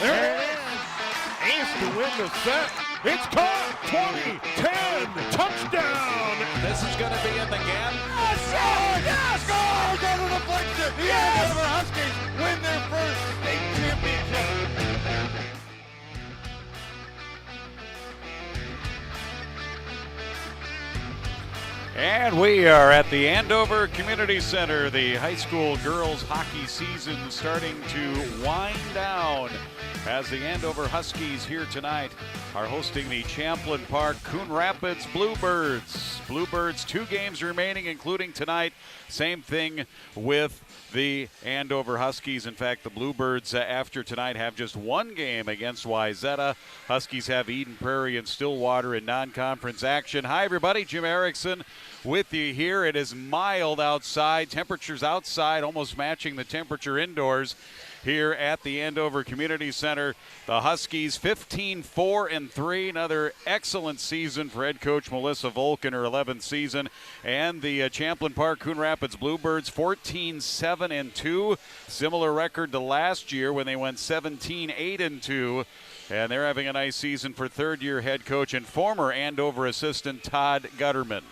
There it is. Ace to win the set. It's caught. 20-10. Touchdown. This is going to be in the gap. Yes! Score! Go to the deflection. The Andover Huskies win their first state championship. And we are at the Andover Community Center. The high school girls hockey season starting to wind down as the Andover Huskies here tonight are hosting the Champlin Park Coon Rapids Bluebirds. Bluebirds, 2 games remaining, including tonight. Same thing with the Andover Huskies. In fact, the Bluebirds, after tonight, have just 1 game against Wayzata. Huskies have Eden Prairie and Stillwater in non-conference action. Hi, everybody. Jim Erickson with you here. It is mild outside. Temperatures outside almost matching the temperature indoors here at the Andover Community Center. The Huskies 15-4-3, another excellent season for head coach Melissa Volk in her 11th season. And the Champlin Park Coon Rapids Bluebirds 14-7-2, similar record to last year when they went 17-8-2. And they're having a nice season for third-year head coach and former Andover assistant Todd Gutterman.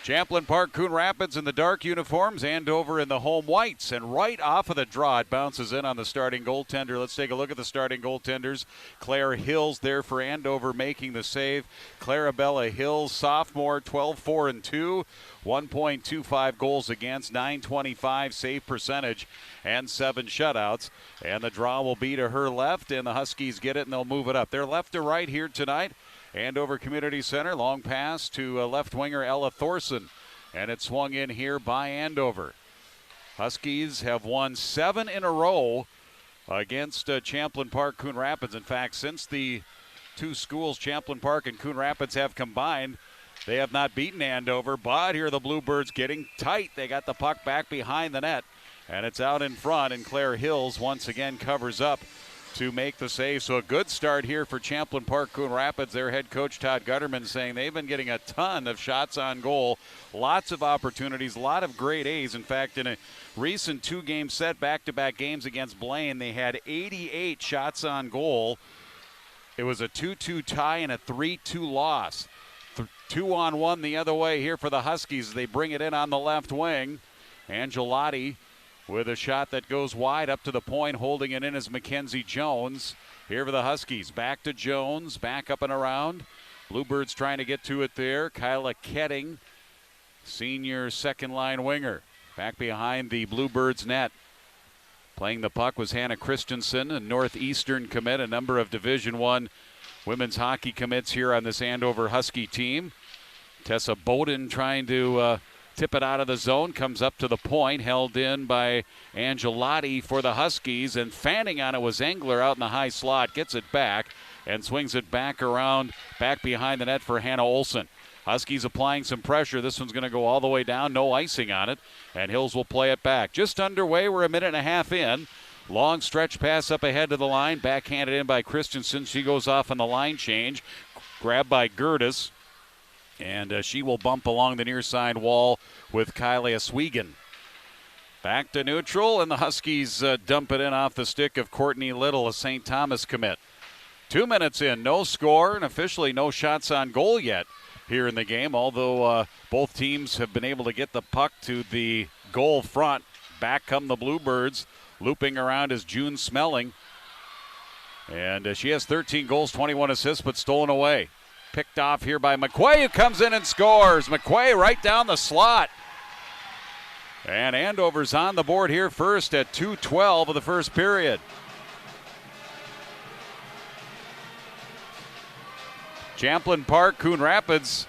Champlin Park Coon Rapids in the dark uniforms, Andover in the home whites. And right off of the draw, it bounces in on the starting goaltender. Let's take a look at the starting goaltenders. Claire Hills there for Andover making the save. Clarabella Hills, sophomore, 12-4-2, 1.25 goals against, .925 save percentage, and 7 shutouts. And the draw will be to her left, and the Huskies get it, and they'll move it up. They're left to right here tonight. Andover Community Center, long pass to left winger Ella Thorson, and it's swung in here by Andover. Huskies have won 7 in a row against Champlin Park Coon Rapids. In fact, since the 2 schools, Champlin Park and Coon Rapids, have combined, they have not beaten Andover, but here are the Bluebirds getting tight. They got the puck back behind the net, and it's out in front, and Claire Hills once again covers up to make the save. So a good start here for Champlin Park Coon Rapids. Their head coach Todd Gutterman saying they've been getting a ton of shots on goal, lots of opportunities, a lot of great A's. In fact, in a recent 2-game set, back-to-back games against Blaine, they had 88 shots on goal. It was a 2-2 tie and a 3-2 loss. 2-on-1 the other way here for the Huskies. They bring it in on the left wing. Angelotti with a shot that goes wide up to the point. Holding it in is Mackenzie Jones. Here for the Huskies. Back to Jones. Back up and around. Bluebirds trying to get to it there. Kyla Ketting, senior second-line winger. Back behind the Bluebirds net. Playing the puck was Hannah Christensen, a Northeastern commit, a number of Division I women's hockey commits here on this Andover Husky team. Tessa Bowden trying to tip it out of the zone, comes up to the point, held in by Angelotti for the Huskies, and fanning on it was Engler out in the high slot, gets it back and swings it back around, back behind the net for Hannah Olsen. Huskies applying some pressure. This one's going to go all the way down, no icing on it, and Hills will play it back. Just underway, we're a minute and a half in. Long stretch pass up ahead to the line, backhanded in by Christensen. She goes off on the line change, grabbed by Gertis. And she will bump along the near side wall with Kylie Oswegen. Back to neutral, and the Huskies dump it in off the stick of Courtney Little, a St. Thomas commit. 2 minutes in, no score, and officially no shots on goal yet here in the game, although both teams have been able to get the puck to the goal front. Back come the Bluebirds. Looping around is June Smelling. And she has 13 goals, 21 assists, but stolen away. Picked off here by McQuay, who comes in and scores. McQuay right down the slot. And Andover's on the board here first at 2:12 of the first period. Champlin Park, Coon Rapids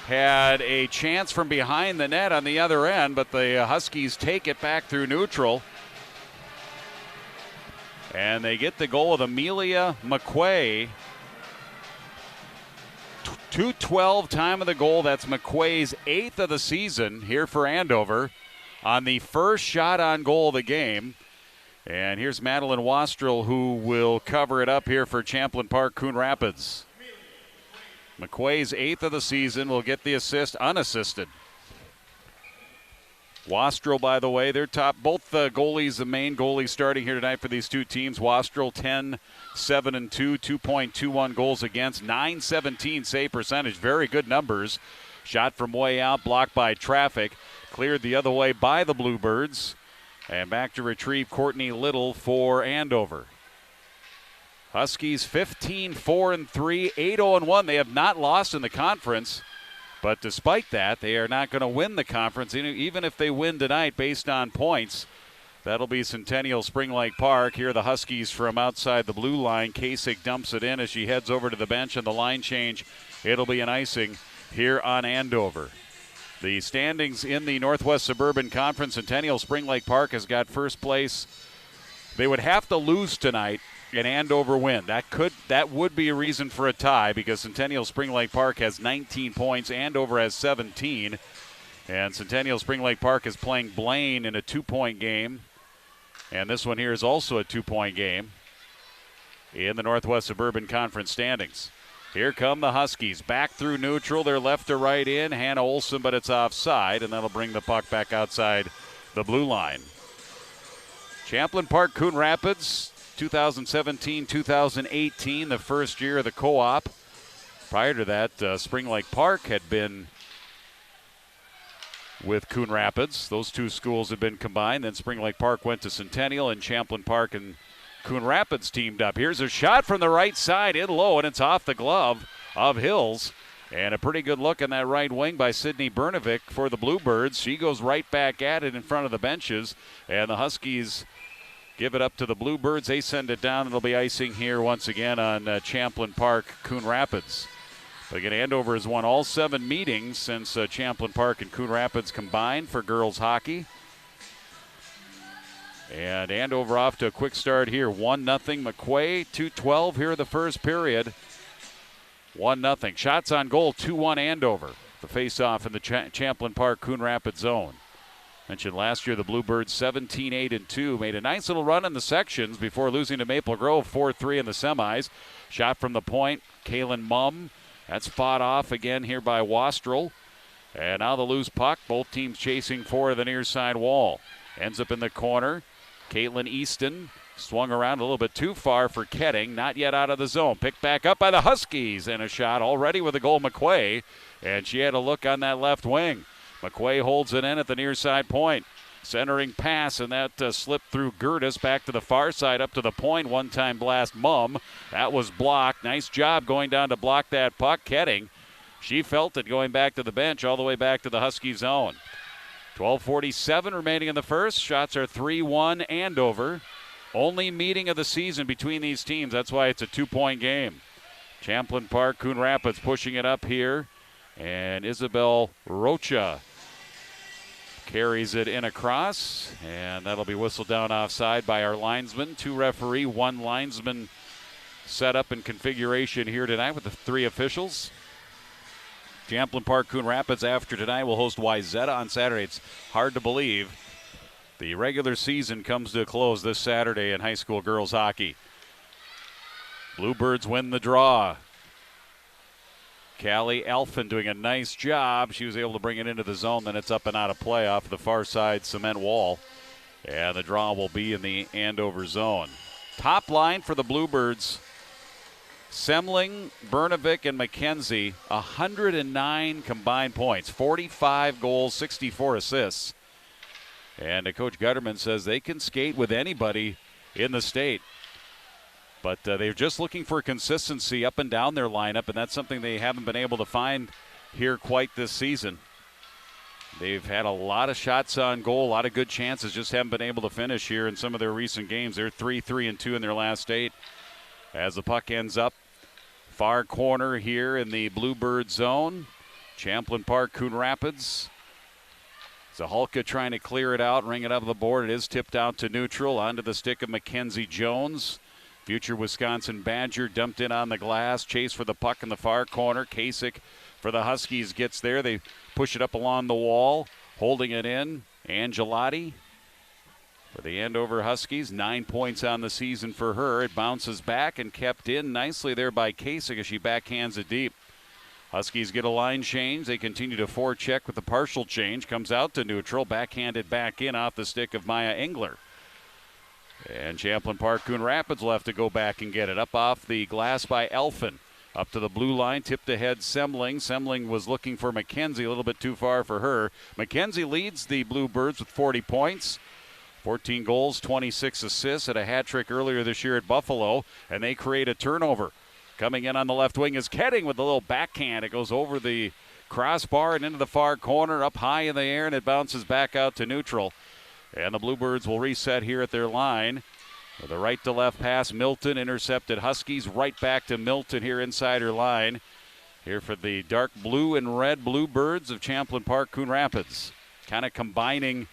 had a chance from behind the net on the other end, but the Huskies take it back through neutral. And they get the goal of Amelia McQuay. 2:12 time of the goal. That's McQuay's 8th of the season here for Andover on the first shot on goal of the game. And here's Madeline Wastrel, who will cover it up here for Champlin Park Coon Rapids. McQuay's 8th of the season will get the assist unassisted. Wastrel, by the way, they're top. Both goalies, the main goalies starting here tonight for these two teams. Wastrel 10-7-2, 2.21 goals against, 917 save percentage. Very good numbers. Shot from way out, blocked by traffic. Cleared the other way by the Bluebirds. And back to retrieve Courtney Little for Andover. Huskies 15-4-3, 8-0-1. They have not lost in the conference. But despite that, they are not going to win the conference, even if they win tonight based on points. That'll be Centennial Spring Lake Park. Here are the Huskies from outside the blue line. Kasich dumps it in as she heads over to the bench, and the line change, it'll be an icing here on Andover. The standings in the Northwest Suburban Conference, Centennial Spring Lake Park has got first place. They would have to lose tonight and Andover win. That would be a reason for a tie because Centennial Spring Lake Park has 19 points, Andover has 17, and Centennial Spring Lake Park is playing Blaine in a 2-point game, and this one here is also a 2-point game in the Northwest Suburban Conference standings. Here come the Huskies. Back through neutral. They're left to right in. Hannah Olsen, but it's offside, and that'll bring the puck back outside the blue line. Champlin Park, Coon Rapids, 2017-2018, the first year of the co-op. Prior to that, Spring Lake Park had been with Coon Rapids. Those two schools had been combined. Then Spring Lake Park went to Centennial, and Champlin Park and Coon Rapids teamed up. Here's a shot from the right side in low, and it's off the glove of Hills. And a pretty good look on that right wing by Sydney Bernovic for the Bluebirds. She goes right back at it in front of the benches, and the Huskies give it up to the Bluebirds. They send it down. It'll be icing here once again on Champlin Park, Coon Rapids. But again, Andover has won all 7 meetings since Champlin Park and Coon Rapids combined for girls hockey. And Andover off to a quick start here. 1-0 McQuay, 2:12 here in the first period. 1-0. Shots on goal, 2-1 Andover. The face-off in the Champlin Park Coon Rapids zone. Mentioned last year the Bluebirds 17-8-2. Made a nice little run in the sections before losing to Maple Grove 4-3 in the semis. Shot from the point, Kaylin Mumm. That's fought off again here by Wastrel. And now the loose puck. Both teams chasing for the near side wall. Ends up in the corner. Caitlin Easton swung around a little bit too far for Ketting. Not yet out of the zone. Picked back up by the Huskies. And a shot already with a goal, McQuay. And she had a look on that left wing. McQuay holds it in at the near side point. Centering pass, and that slipped through Gertis back to the far side up to the point. One-time blast, Mumm. That was blocked. Nice job going down to block that puck. Ketting, she felt it going back to the bench all the way back to the Husky zone. 12:47 remaining in the first. Shots are 3-1 Andover. Only meeting of the season between these teams. That's why it's a 2-point game. Champlin Park, Coon Rapids pushing it up here. And Isabel Rocha carries it in across. And that'll be whistled down offside by our linesman. 2 referee, 1 linesman setup and configuration here tonight with the 3 officials. Champlin Park, Coon Rapids after tonight will host Wyzetta on Saturday. It's hard to believe the regular season comes to a close this Saturday in high school girls hockey. Bluebirds win the draw. Callie Elfin doing a nice job. She was able to bring it into the zone. Then it's up and out of play off the far side cement wall. And the draw will be in the Andover zone. Top line for the Bluebirds. Semling, Bernovic, and McKenzie, 109 combined points, 45 goals, 64 assists. And Coach Gutterman says they can skate with anybody in the state. But they're just looking for consistency up and down their lineup, and that's something they haven't been able to find here quite this season. They've had a lot of shots on goal, a lot of good chances, just haven't been able to finish here in some of their recent games. They're 3-3-2 in their last 8. As the puck ends up, far corner here in the Bluebird zone. Champlin Park, Coon Rapids. Zahalka trying to clear it out, ring it up the board. It is tipped out to neutral, onto the stick of Mackenzie Jones. Future Wisconsin Badger dumped in on the glass. Chase for the puck in the far corner. Kasich for the Huskies gets there. They push it up along the wall, holding it in. Angelotti for the Andover Huskies, 9 points on the season for her. It bounces back and kept in nicely there by Kasich as she backhands it deep. Huskies get a line change. They continue to forecheck with the partial change. Comes out to neutral. Backhanded back in off the stick of Maya Engler. And Champlin Park Coon Rapids will have to go back and get it. Up off the glass by Elfin. Up to the blue line, tipped ahead Semling. Semling was looking for McKenzie, a little bit too far for her. McKenzie leads the Bluebirds with 40 points. 14 goals, 26 assists, had a hat trick earlier this year at Buffalo, and they create a turnover. Coming in on the left wing is Ketting with a little backhand. It goes over the crossbar and into the far corner, up high in the air, and it bounces back out to neutral. And the Bluebirds will reset here at their line. With a right to left pass, Milton intercepted Huskies. Right back to Milton here inside her line. Here for the dark blue and red Bluebirds of Champlin Park Coon Rapids. Kind of combining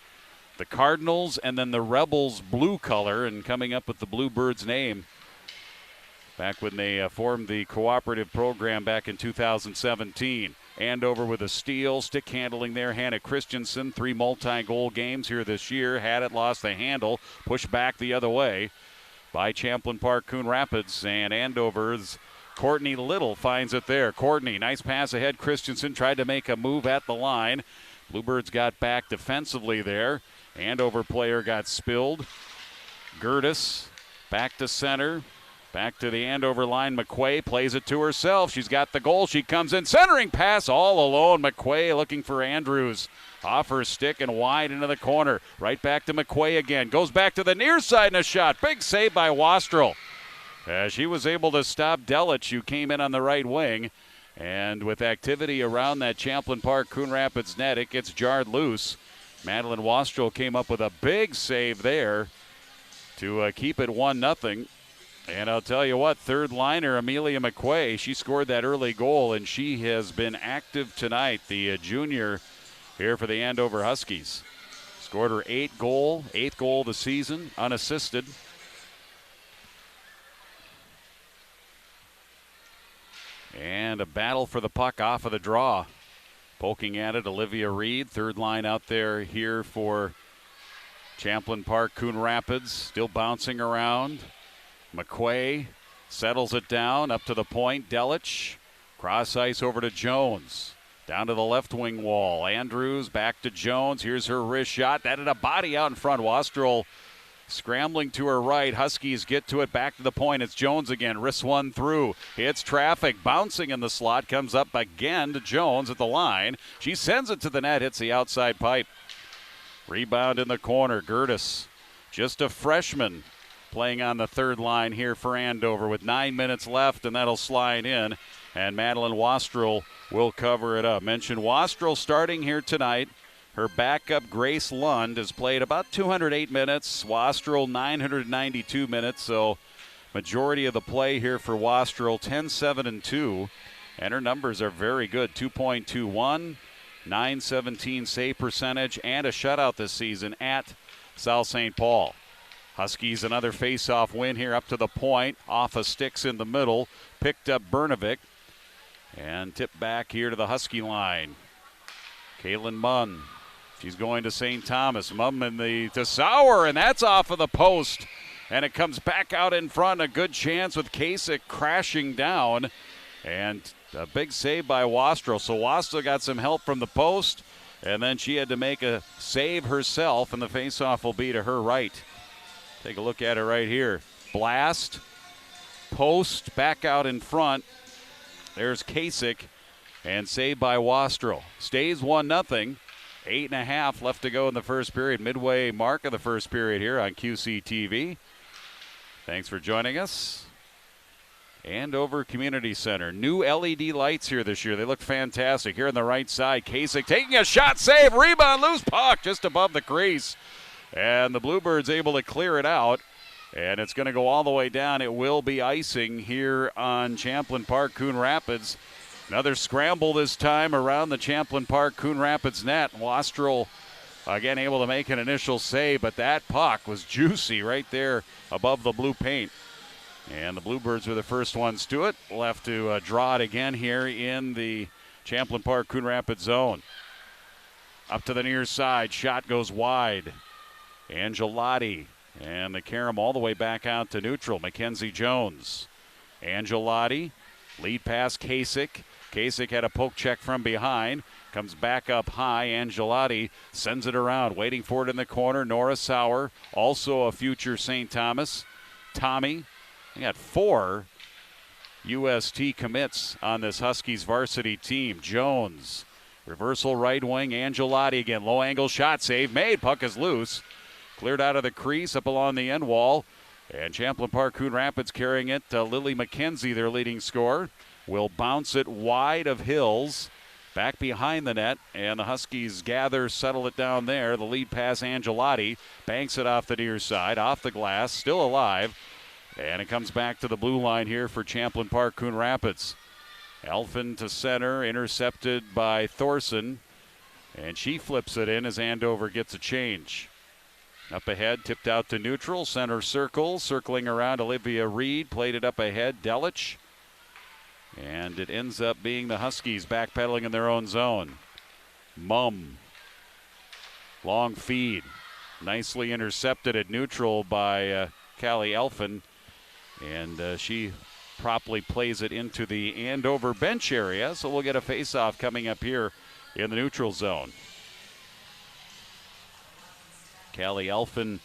the Cardinals and then the Rebels blue color and coming up with the Bluebirds name. Back when they formed the cooperative program back in 2017. Andover with a steal, stick handling there. Hannah Christensen, 3 multi-goal games here this year. Had it, lost the handle, pushed back the other way by Champlin Park Coon Rapids. And Andover's Courtney Little finds it there. Courtney, nice pass ahead. Christensen tried to make a move at the line. Bluebirds got back defensively there. Andover player got spilled. Gertis back to center. Back to the Andover line. McQuay plays it to herself. She's got the goal. She comes in. Centering pass all alone. McQuay looking for Andrews. Off her stick and wide into the corner. Right back to McQuay again. Goes back to the near side and a shot. Big save by Wastrel. She was able to stop Delich, who came in on the right wing. And with activity around that Champlin Park Coon Rapids net, it gets jarred loose. Madeline Wastrel came up with a big save there to keep it 1-0. And I'll tell you what, third liner Amelia McQuay, she scored that early goal, and she has been active tonight, the junior here for the Andover Huskies. Scored her eighth goal of the season, unassisted. And a battle for the puck off of the draw. Poking at it, Olivia Reed, third line out there here for Champlin Park Coon Rapids, still bouncing around. McQuay settles it down up to the point. Delich, cross ice over to Jones. Down to the left wing wall. Andrews back to Jones. Here's her wrist shot. That had a body out in front. Wastrel scrambling to her right. Huskies get to it. Back to the point. It's Jones again. Wrists one through. Hits traffic. Bouncing in the slot. Comes up again to Jones at the line. She sends it to the net. Hits the outside pipe. Rebound in the corner. Gertis, just a freshman, playing on the third line here for Andover with 9 minutes left, and that'll slide in. And Madeline Wastrel will cover it up. Mentioned Wastrel starting here tonight. Her backup, Grace Lund, has played about 208 minutes. Wastrel, 992 minutes. So majority of the play here for Wastrel, 10-7-2. And her numbers are very good, 2.21, .917 save percentage, and a shutout this season at South St. Paul. Huskies another face-off win here up to the point. Off of sticks in the middle. Picked up Bernovic. And tipped back here to the Husky line. Kaylin Munn. She's going to St. Thomas. Munn to Sauer, and that's off of the post. And it comes back out in front. A good chance with Kasich crashing down. And a big save by Wastrel. So Wastrel got some help from the post. And then she had to make a save herself, and the face-off will be to her right. Take a look at it right here. Blast, post, back out in front. There's Kasich, and saved by Wastrel. Stays 1-0. 8.5 left to go in the first period. Midway mark of the first period here on QCTV. Thanks for joining us. Andover Community Center. New LED lights here this year. They look fantastic. Here on the right side, Kasich taking a shot, save, rebound, loose puck just above the crease. And the Bluebirds able to clear it out. And it's going to go all the way down. It will be icing here on Champlin Park Coon Rapids. Another scramble this time around the Champlin Park Coon Rapids net. Wastrel again able to make an initial save, but that puck was juicy right there above the blue paint. And the Bluebirds were the first ones to it. We'll have to draw it again here in the Champlin Park Coon Rapids zone. Up to the near side. Shot goes wide. Angelotti. And the carom all the way back out to neutral. Mackenzie Jones. Angelotti. Lead pass Kasich. Kasich had a poke check from behind. Comes back up high. Angelotti sends it around. Waiting for it in the corner. Nora Sauer, also a future St. Thomas. Tommy. They got 4 UST commits on this Huskies varsity team. Jones. Reversal right wing. Angelotti again. Low angle shot save made. Puck is loose. Cleared out of the crease up along the end wall. And Champlin Park Coon Rapids carrying it. Lily McKenzie, their leading scorer, will bounce it wide of Hills. Back behind the net. And the Huskies gather, settle it down there. The lead pass, Angelotti. Banks it off the near side. Off the glass. Still alive. And it comes back to the blue line here for Champlin Park Coon Rapids. Elfin to center, intercepted by Thorson. And she flips it in as Andover gets a change. Up ahead, tipped out to neutral, center circle, circling around Olivia Reed, played it up ahead, Delich. And it ends up being the Huskies backpedaling in their own zone. Mumm. Long feed. Nicely intercepted at neutral by Callie Elfin. And she promptly plays it into the Andover bench area. So we'll get a face-off coming up here in the neutral zone. Callie Elfin,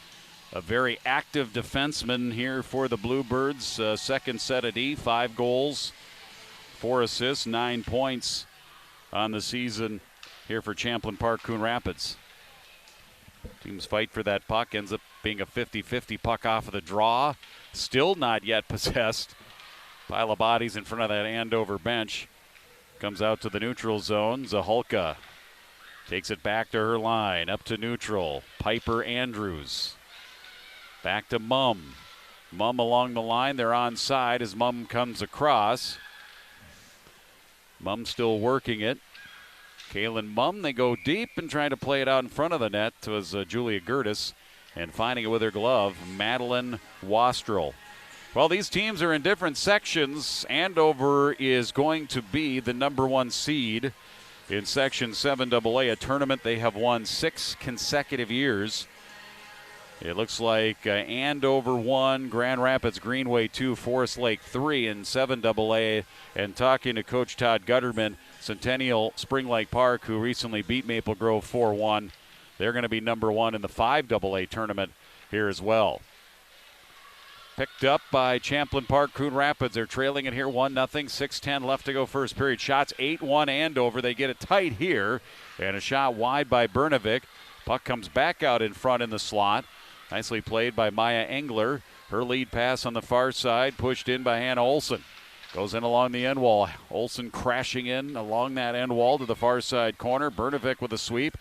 a very active defenseman here for the Bluebirds. Second set of D, 5 goals, 4 assists, 9 points on the season here for Champlin Park Coon Rapids. Teams fight for that puck, ends up being a 50-50 puck off of the draw. Still not yet possessed. Pile of bodies in front of that Andover bench. Comes out to the neutral zone. Zahulka takes it back to her line, up to neutral. Piper Andrews. Back to Mumm. Mumm along the line. They're onside as Mumm comes across. Mumm still working it. Kaylin Mumm, they go deep and try to play it out in front of the net. It was Julia Gertis. And finding it with her glove, Madeline Wastrel. Well, these teams are in different sections. Andover is going to be the #1 seed in Section 7AA, a tournament they have won 6 consecutive years. It looks like Andover 1, Grand Rapids Greenway 2, Forest Lake 3 in 7AA. And talking to Coach Todd Gutterman, Centennial Spring Lake Park, who recently beat Maple Grove 4-1, they're going to be #1 in the 5AA tournament here as well. Picked up by Champlin Park Coon Rapids. They're trailing it here 1-0, 6:10 left to go first period. Shots 8-1 Andover. They get it tight here. And a shot wide by Bernovic. Puck comes back out in front in the slot. Nicely played by Maya Engler. Her lead pass on the far side, pushed in by Hannah Olson. Goes in along the end wall. Olson crashing in along that end wall to the far side corner. Bernovic with a sweep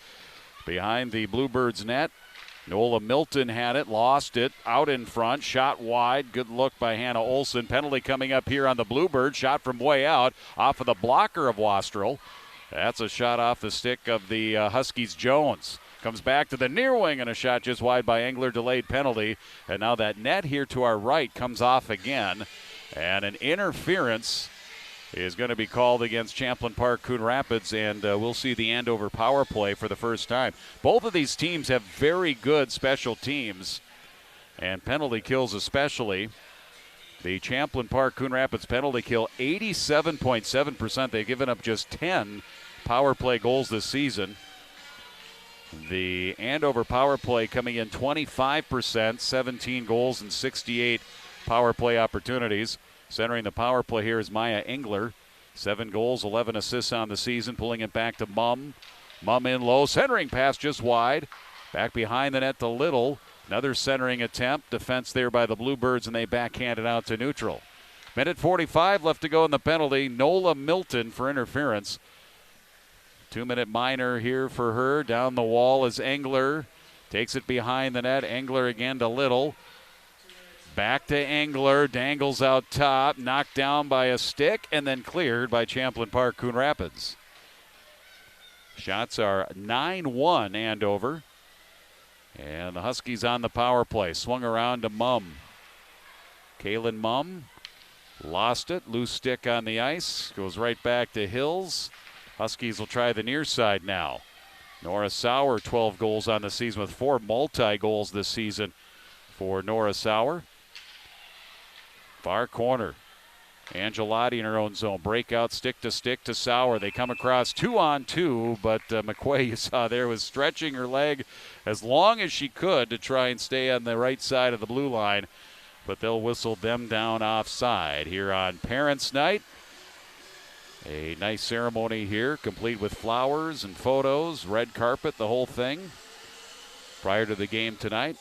behind the Bluebirds net. Nola Milton had it, lost it, out in front, shot wide. Good look by Hannah Olson. Penalty coming up here on the Bluebirds. Shot from way out, off of the blocker of Wastrel. That's a shot off the stick of the Huskies' Jones. Comes back to the near wing, and a shot just wide by Engler, delayed penalty. And now that net here to our right comes off again. And an interference is going to be called against Champlin Park Coon Rapids, and we'll see the Andover power play for the first time. Both of these teams have very good special teams and penalty kills especially. The Champlin Park Coon Rapids penalty kill, 87.7%. They've given up just 10 power play goals this season. The Andover power play coming in 25%, 17 goals and 68 power play opportunities. Centering the power play here is Maya Engler. 7 goals, 11 assists on the season. Pulling it back to Mumm. Mumm in low. Centering pass just wide. Back behind the net to Little. Another centering attempt. Defense there by the Bluebirds, and they backhand it out to neutral. Minute 45 left to go in the penalty. Nola Milton for interference. 2-minute minor here for her. Down the wall is Engler. Takes it behind the net. Engler again to Little. Back to Engler, dangles out top, knocked down by a stick, and then cleared by Champlin Park Coon Rapids. Shots are 9-1 Andover. And the Huskies on the power play. Swung around to Mumm. Kaylin Mumm lost it. Loose stick on the ice. Goes right back to Hills. Huskies will try the near side now. Nora Sauer, 12 goals on the season with 4 multi-goals this season for Nora Sauer. Far corner. Angelotti in her own zone. Breakout stick to Sauer. They come across 2-on-2, but McQuay, you saw there, was stretching her leg as long as she could to try and stay on the right side of the blue line. But they'll whistle them down offside here on Parents' Night. A nice ceremony here, complete with flowers and photos, red carpet, the whole thing, prior to the game tonight.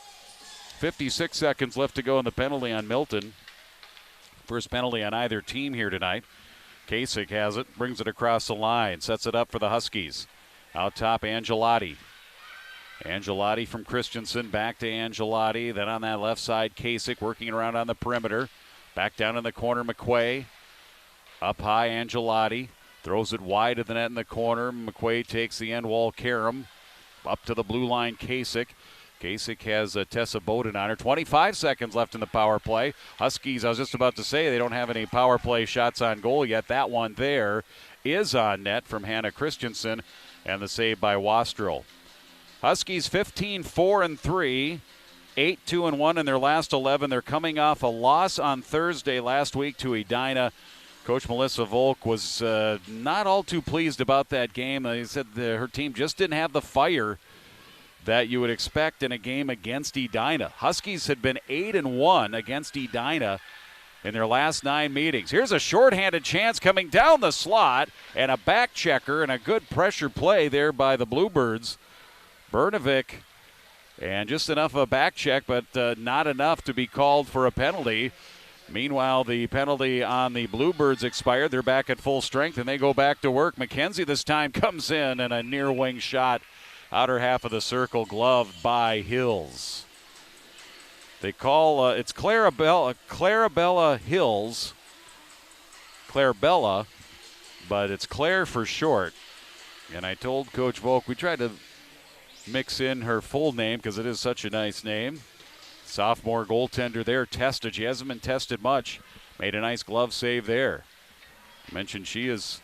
56 seconds left to go in the penalty on Milton. First penalty on either team here tonight. Kasich has it, brings it across the line, sets it up for the Huskies. Out top, Angelotti. Angelotti from Christensen, back to Angelotti. Then on that left side, Kasich working around on the perimeter. Back down in the corner, McQuay. Up high, Angelotti. Throws it wide of the net in the corner. McQuay takes the end wall, Karam. Up to the blue line, Kasich. Kasich has Tessa Bowden on her. 25 seconds left in the power play. Huskies, I was just about to say, they don't have any power play shots on goal yet. That one there is on net from Hannah Christensen, and the save by Wastrel. Huskies 15-4-3, 8-2-1 in their last 11. They're coming off a loss on Thursday last week to Edina. Coach Melissa Volk was not all too pleased about that game. He said her team just didn't have the fire that you would expect in a game against Edina. Huskies had been 8-1 against Edina in their last 9 meetings. Here's a shorthanded chance coming down the slot, and a back checker and a good pressure play there by the Bluebirds. Bernovic, and just enough of a back check, but not enough to be called for a penalty. Meanwhile, the penalty on the Bluebirds expired. They're back at full strength, and they go back to work. McKenzie this time comes in, and a near wing shot, outer half of the circle, gloved by Hills. They call it's Clarabella Hills. Clarabella, but it's Claire for short. And I told Coach Volk we tried to mix in her full name because it is such a nice name. Sophomore goaltender there, tested. She hasn't been tested much. Made a nice glove save there. I mentioned she has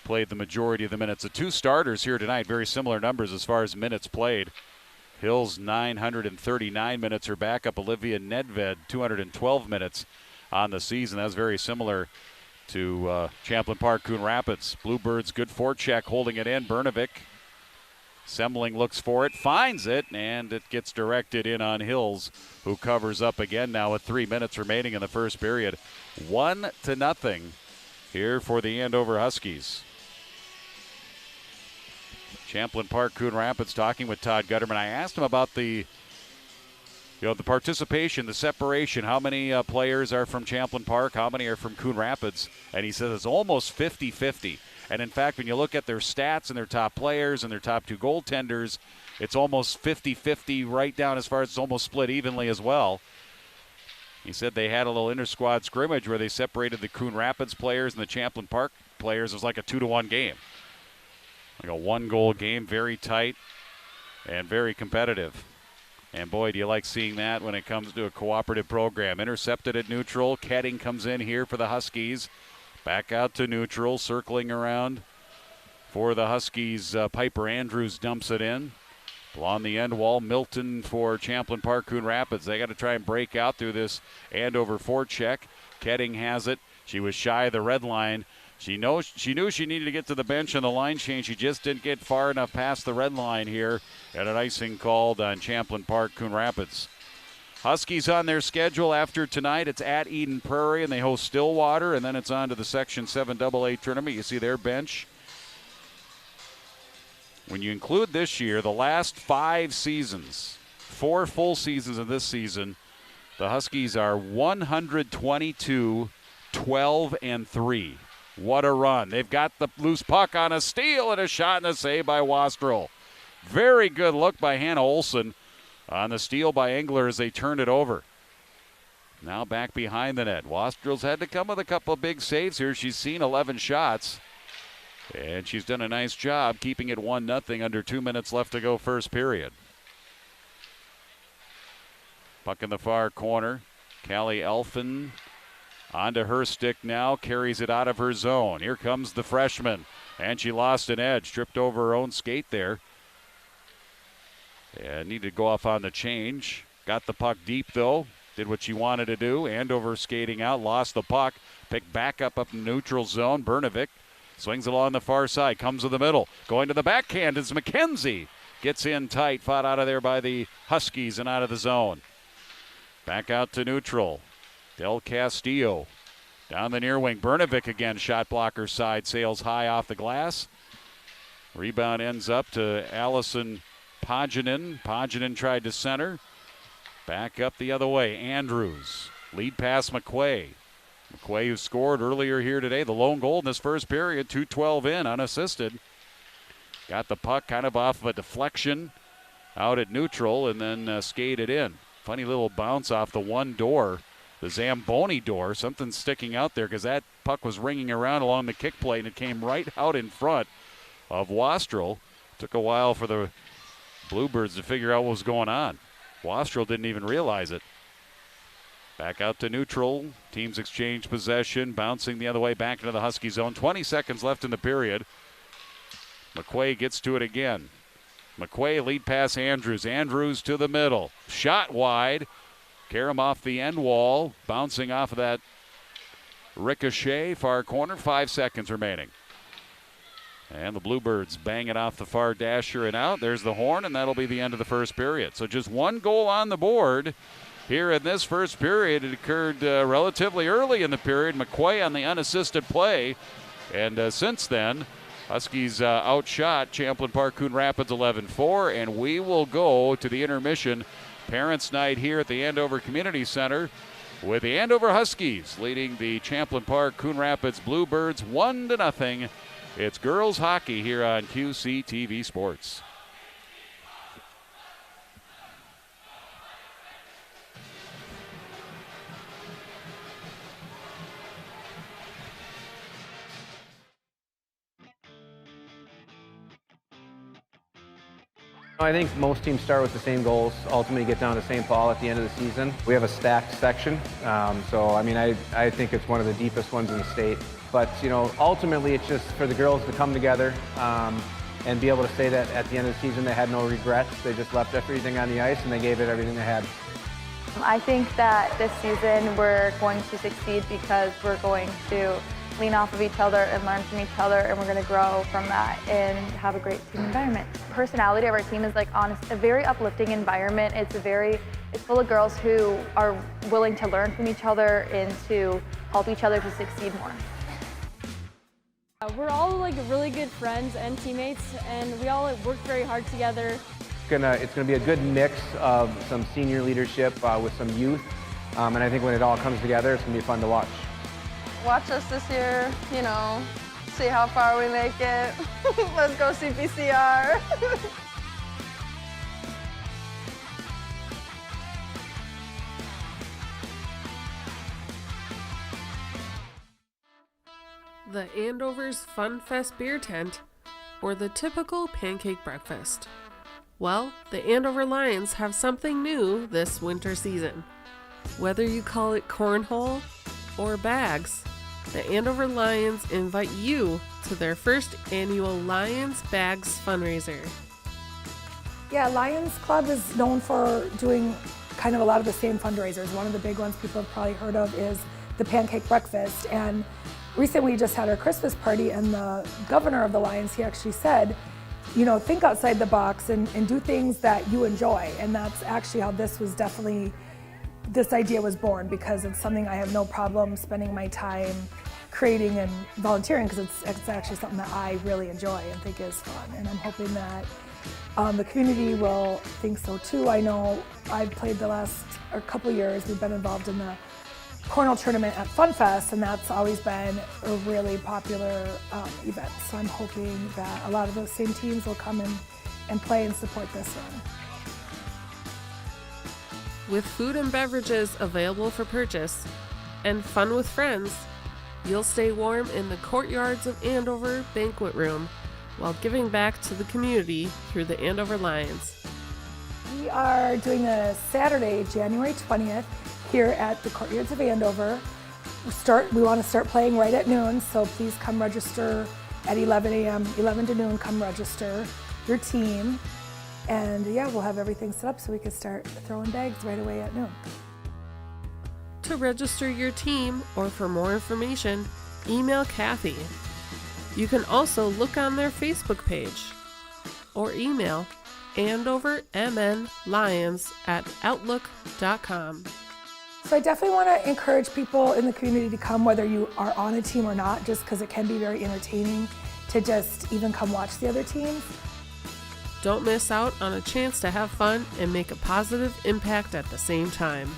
played the majority of the minutes. The 2 starters here tonight, very similar numbers as far as minutes played. Hills 939 minutes. Her backup, Olivia Nedved, 212 minutes on the season. That's very similar to Champlin Park, Coon Rapids. Bluebirds, good forecheck, holding it in. Bernovic. Semling looks for it, finds it, and it gets directed in on Hills, who covers up again now with 3 minutes remaining in the first period. 1-0 here for the Andover Huskies. Champlin Park, Coon Rapids, talking with Todd Gutterman. I asked him about the participation, the separation. How many players are from Champlin Park? How many are from Coon Rapids? And he says it's almost 50-50. And in fact, when you look at their stats and their top players and their top 2 goaltenders, it's almost 50-50 right down as far as it's almost split evenly as well. He said they had a little inter-squad scrimmage where they separated the Coon Rapids players and the Champlin Park players. It was like a 2-1 game. Like a 1-goal game, very tight and very competitive. And boy, do you like seeing that when it comes to a cooperative program. Intercepted at neutral. Ketting comes in here for the Huskies. Back out to neutral, circling around for the Huskies. Piper Andrews dumps it in. On the end wall, Milton for Champlin Park, Coon Rapids. They got to try and break out through this Andover forecheck. Ketting has it. She was shy of the red line. She knew she needed to get to the bench on the line change. She just didn't get far enough past the red line here. And an icing called on Champlin Park, Coon Rapids. Huskies on their schedule after tonight. It's at Eden Prairie, and they host Stillwater, and then it's on to the Section 7 AA tournament. You see their bench. When you include this year, the last 5 seasons, 4 full seasons of this season, the Huskies are 122-12-3. What a run. They've got the loose puck on a steal and a shot and a save by Wastrel. Very good look by Hannah Olsen on the steal by Engler as they turned it over. Now back behind the net. Wastrel's had to come with a couple of big saves here. She's seen 11 shots, and she's done a nice job keeping it 1-0 under 2 minutes left to go first period. Puck in the far corner. Callie Elfin onto her stick now, carries it out of her zone. Here comes the freshman, and she lost an edge, tripped over her own skate there. And needed to go off on the change. Got the puck deep, though. did what she wanted to do. Andover skating out, lost the puck, picked back up in neutral zone. Brnovic swings along the far side, comes to the middle, going to the backhand is McKenzie. Gets in tight, fought out of there by the Huskies and out of the zone. Back out to neutral. Del Castillo down the near wing. Brnovic again, shot blocker side, sails high off the glass. Rebound ends up to Allison Paginen. Paginen tried to center. Back up the other way. Andrews. Lead pass McQuay. McQuay, who scored earlier here today, the lone goal in this first period, 2:12 in, unassisted. Got the puck kind of off of a deflection out at neutral and then skated in. Funny little bounce off the one door, the Zamboni door. Something's sticking out there because that puck was ringing around along the kick plate and it came right out in front of Wastrel. Took a while for the Bluebirds to figure out what was going on. Wastrel didn't even realize it. Back out to neutral. Teams exchange possession, bouncing the other way back into the Husky zone. 20 seconds left in the period. McQuay gets to it again. McQuay lead pass Andrews. Andrews to the middle. Shot wide. Karam off the end wall. Bouncing off of that ricochet. Far corner. 5 seconds remaining. And the Bluebirds bang it off the far dasher and out. There's the horn, and that'll be the end of the first period. So just one goal on the board here in this first period. It occurred relatively early in the period. McQuay on the unassisted play. And since then, Huskies outshot Champlin Park Coon Rapids 11-4, and we will go to the intermission Parents' Night here at the Andover Community Center with the Andover Huskies leading the Champlin Park Coon Rapids Bluebirds 1-0. It's girls hockey here on QCTV Sports. I think most teams start with the same goals, ultimately get down to St. Paul at the end of the season. We have a stacked section, I think it's one of the deepest ones in the state. But, ultimately it's just for the girls to come together and be able to say that at the end of the season they had no regrets. They just left everything on the ice and they gave it everything they had. I think that this season we're going to succeed because we're going to lean off of each other and learn from each other, and we're going to grow from that and have a great team environment. Personality of our team is a very uplifting environment. It's full of girls who are willing to learn from each other and to help each other to succeed more. We're all really good friends and teammates, and we all work very hard together. It's gonna be a good mix of some senior leadership with some youth, and I think when it all comes together, it's gonna be fun to watch. Watch us this year, see how far we make it. Let's go CPCR. The Andover's Fun Fest beer tent, or the typical pancake breakfast. Well, the Andover Lions have something new this winter season. Whether you call it cornhole or bags, the Andover Lions invite you to their first annual Lions Bags fundraiser. Yeah, Lions Club is known for doing kind of a lot of the same fundraisers. One of the big ones people have probably heard of is the pancake breakfast. And recently we just had our Christmas party, and the governor of the Lions, he actually said, think outside the box and do things that you enjoy. And that's actually how this idea was born, because it's something I have no problem spending my time creating and volunteering, because it's actually something that I really enjoy and think is fun. And I'm hoping that the community will think so too. I know I've played the last couple of years, we've been involved in the cornhole tournament at Fun Fest, and that's always been a really popular event. So I'm hoping that a lot of those same teams will come and play and support this one. With food and beverages available for purchase and fun with friends, you'll stay warm in the courtyards of Andover Banquet Room while giving back to the community through the Andover Lions. We are doing a Saturday, January 20th, here at the courtyards of Andover. We want to start playing right at noon, so please come register at 11 a.m., 11 to noon, come register your team. And yeah, we'll have everything set up so we can start throwing bags right away at noon. To register your team or for more information, email Kathy. You can also look on their Facebook page or email AndoverMNLions@outlook.com. So I definitely want to encourage people in the community to come, whether you are on a team or not, just because it can be very entertaining to just even come watch the other teams. Don't miss out on a chance to have fun and make a positive impact at the same time.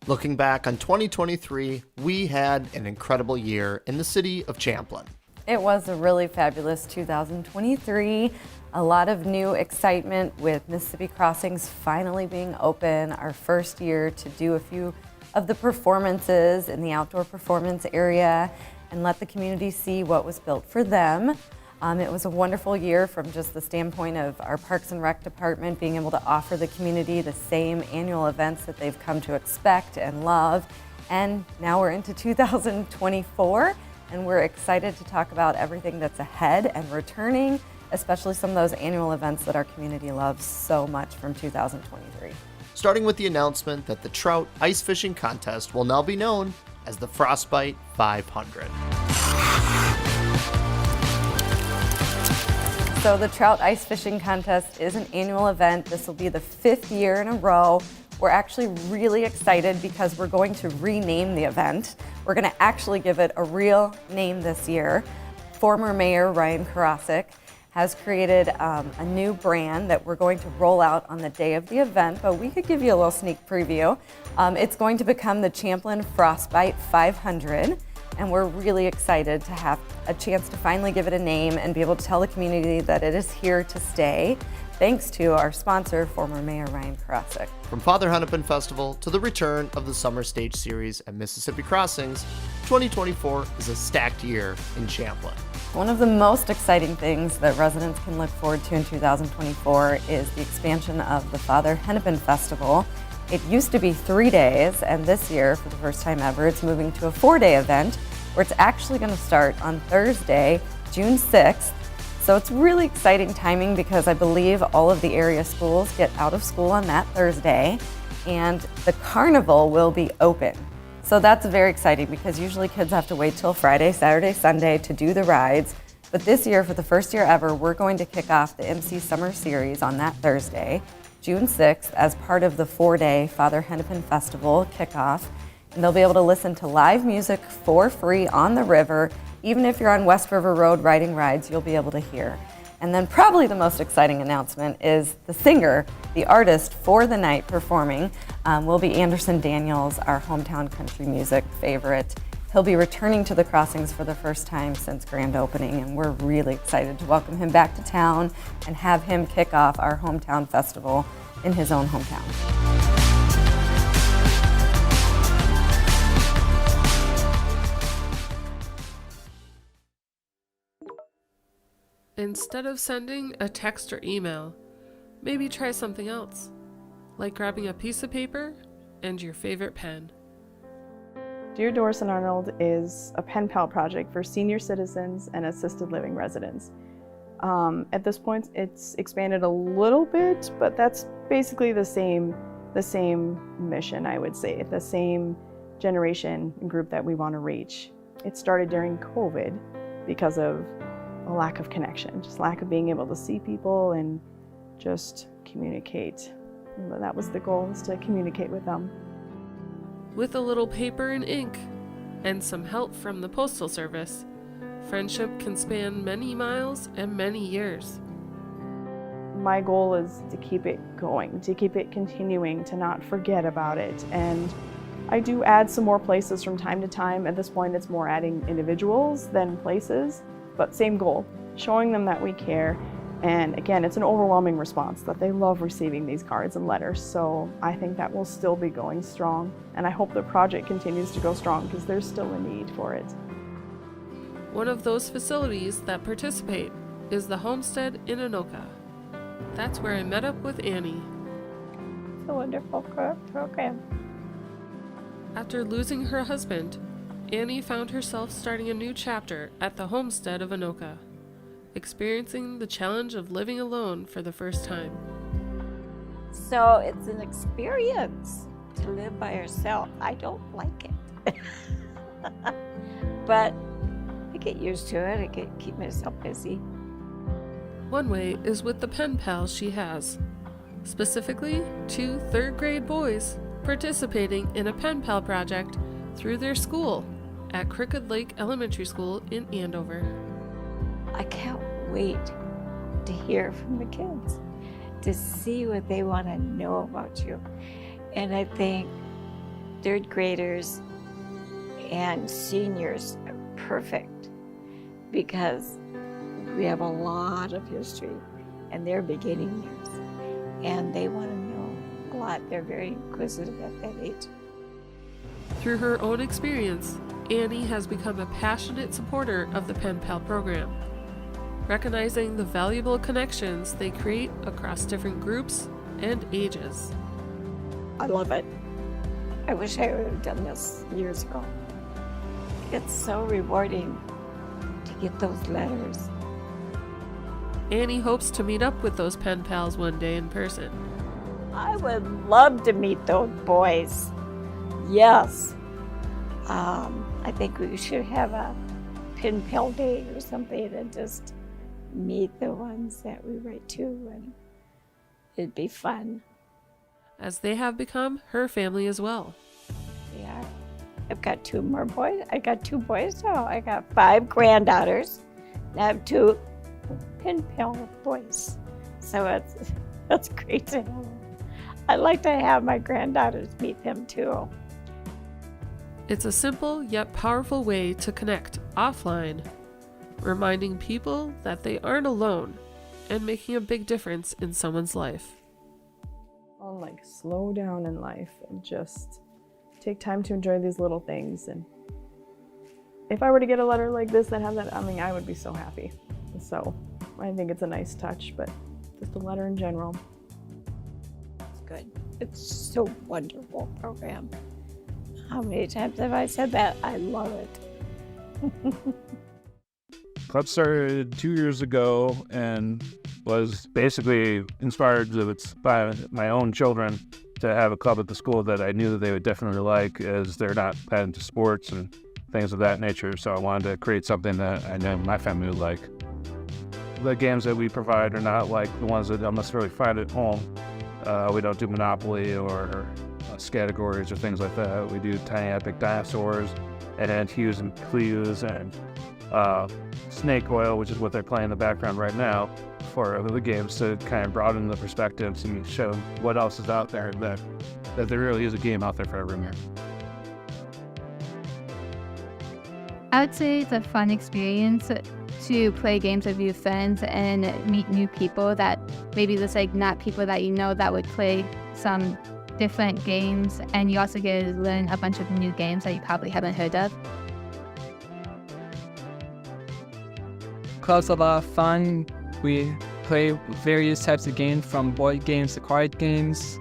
Looking back on 2023, we had an incredible year in the city of Champlin. It was a really fabulous 2023. A lot of new excitement with Mississippi Crossings finally being open, our first year to do a few of the performances in the outdoor performance area and let the community see what was built for them. It was a wonderful year from just the standpoint of our Parks and Rec department being able to offer the community the same annual events that they've come to expect and love. And now we're into 2024, and we're excited to talk about everything that's ahead and returning, especially some of those annual events that our community loves so much from 2023. Starting with the announcement that the Trout Ice Fishing Contest will now be known as the Frostbite 500. So the Trout Ice Fishing Contest is an annual event. This will be the 5th year in a row. We're actually really excited because we're going to rename the event. We're going to actually give it a real name this year. Former Mayor Ryan Karasik has created a new brand that we're going to roll out on the day of the event, but we could give you a little sneak preview. It's going to become the Champlin Frostbite 500. And we're really excited to have a chance to finally give it a name and be able to tell the community that it is here to stay, thanks to our sponsor, former Mayor Ryan Karasik. From Father Hennepin Festival to the return of the Summer Stage Series at Mississippi Crossings, 2024 is a stacked year in Champlin. One of the most exciting things that residents can look forward to in 2024 is the expansion of the Father Hennepin Festival. It used to be 3 days, and this year, for the first time ever, it's moving to a 4-day event where it's actually going to start on Thursday, June 6th. So it's really exciting timing because I believe all of the area schools get out of school on that Thursday, and the carnival will be open. So that's very exciting because usually kids have to wait till Friday, Saturday, Sunday to do the rides. But this year, for the first year ever, we're going to kick off the MC Summer Series on that Thursday, June 6th, as part of the 4-day Father Hennepin Festival kickoff. And they'll be able to listen to live music for free on the river. Even if you're on West River Road riding rides, you'll be able to hear. And then probably the most exciting announcement is the singer, the artist for the night performing will be Anderson Daniels, our hometown country music favorite. He'll be returning to the Crossings for the first time since grand opening, and we're really excited to welcome him back to town and have him kick off our hometown festival in his own hometown. Instead of sending a text or email, maybe try something else, like grabbing a piece of paper and your favorite pen. Dear Doris and Arnold is a pen pal project for senior citizens and assisted living residents. At this point, it's expanded a little bit, but that's basically the same mission, I would say, the same generation and group that we want to reach. It started during COVID because of a lack of connection, just lack of being able to see people and just communicate. And that was the goal, was to communicate with them. With a little paper and ink and some help from the Postal Service, friendship can span many miles and many years. My goal is to keep it going, to keep it continuing, to not forget about it. And I do add some more places from time to time. At this point, it's more adding individuals than places, but same goal, showing them that we care. And again, it's an overwhelming response that they love receiving these cards and letters. So I think that will still be going strong. And I hope the project continues to go strong because there's still a need for it. One of those facilities that participate is the Homestead in Anoka. That's where I met up with Annie. a wonderful program. After losing her husband, Annie found herself starting a new chapter at the homestead of Anoka, experiencing the challenge of living alone for the first time. So it's an experience to live by yourself. I don't like it. But I get used to it. I keep myself busy. One way is with the pen pals she has, specifically 2 third-grade boys participating in a pen pal project through their school at Crooked Lake Elementary School in Andover. I can't wait to hear from the kids, to see what they want to know about you. And I think third graders and seniors are perfect because we have a lot of history and they're beginning years and they want to know a lot. They're very inquisitive at that age. Through her own experience, Annie has become a passionate supporter of the Pen Pal program, recognizing the valuable connections they create across different groups and ages. I love it. I wish I would have done this years ago. It's so rewarding to get those letters. Annie hopes to meet up with those pen pals one day in person. I would love to meet those boys. Yes. I think we should have a pen pal day or something and just meet the ones that we write to, and it'd be fun. As they have become her family as well. Yeah. I've got 2 more boys. I got 2 boys now. I got 5 granddaughters. And I have 2 pen pal boys. So that's great to have. I'd like to have my granddaughters meet them too. It's a simple yet powerful way to connect offline, reminding people that they aren't alone and making a big difference in someone's life. I'll slow down in life and just take time to enjoy these little things. And if I were to get a letter like this that had that, I would be so happy. So I think it's a nice touch, but just a letter in general. It's good. It's so wonderful program. How many times have I said that? I love it. Club started 2 years ago and was basically inspired by my own children to have a club at the school that I knew that they would definitely like, as they're not that into sports and things of that nature. So I wanted to create something that I know my family would like. The games that we provide are not like the ones that they'll necessarily find at home. We don't do Monopoly or categories or things like that. We do Tiny Epic Dinosaurs and Hues and Clues and Snake Oil, which is what they're playing in the background right now, for the games, to kind of broaden the perspectives and show what else is out there, that there really is a game out there for everyone. I would say it's a fun experience to play games with your friends and meet new people that maybe just not people that you know that would play some different games, and you also get to learn a bunch of new games that you probably haven't heard of. Club's a lot of fun. We play various types of games, from board games to card games.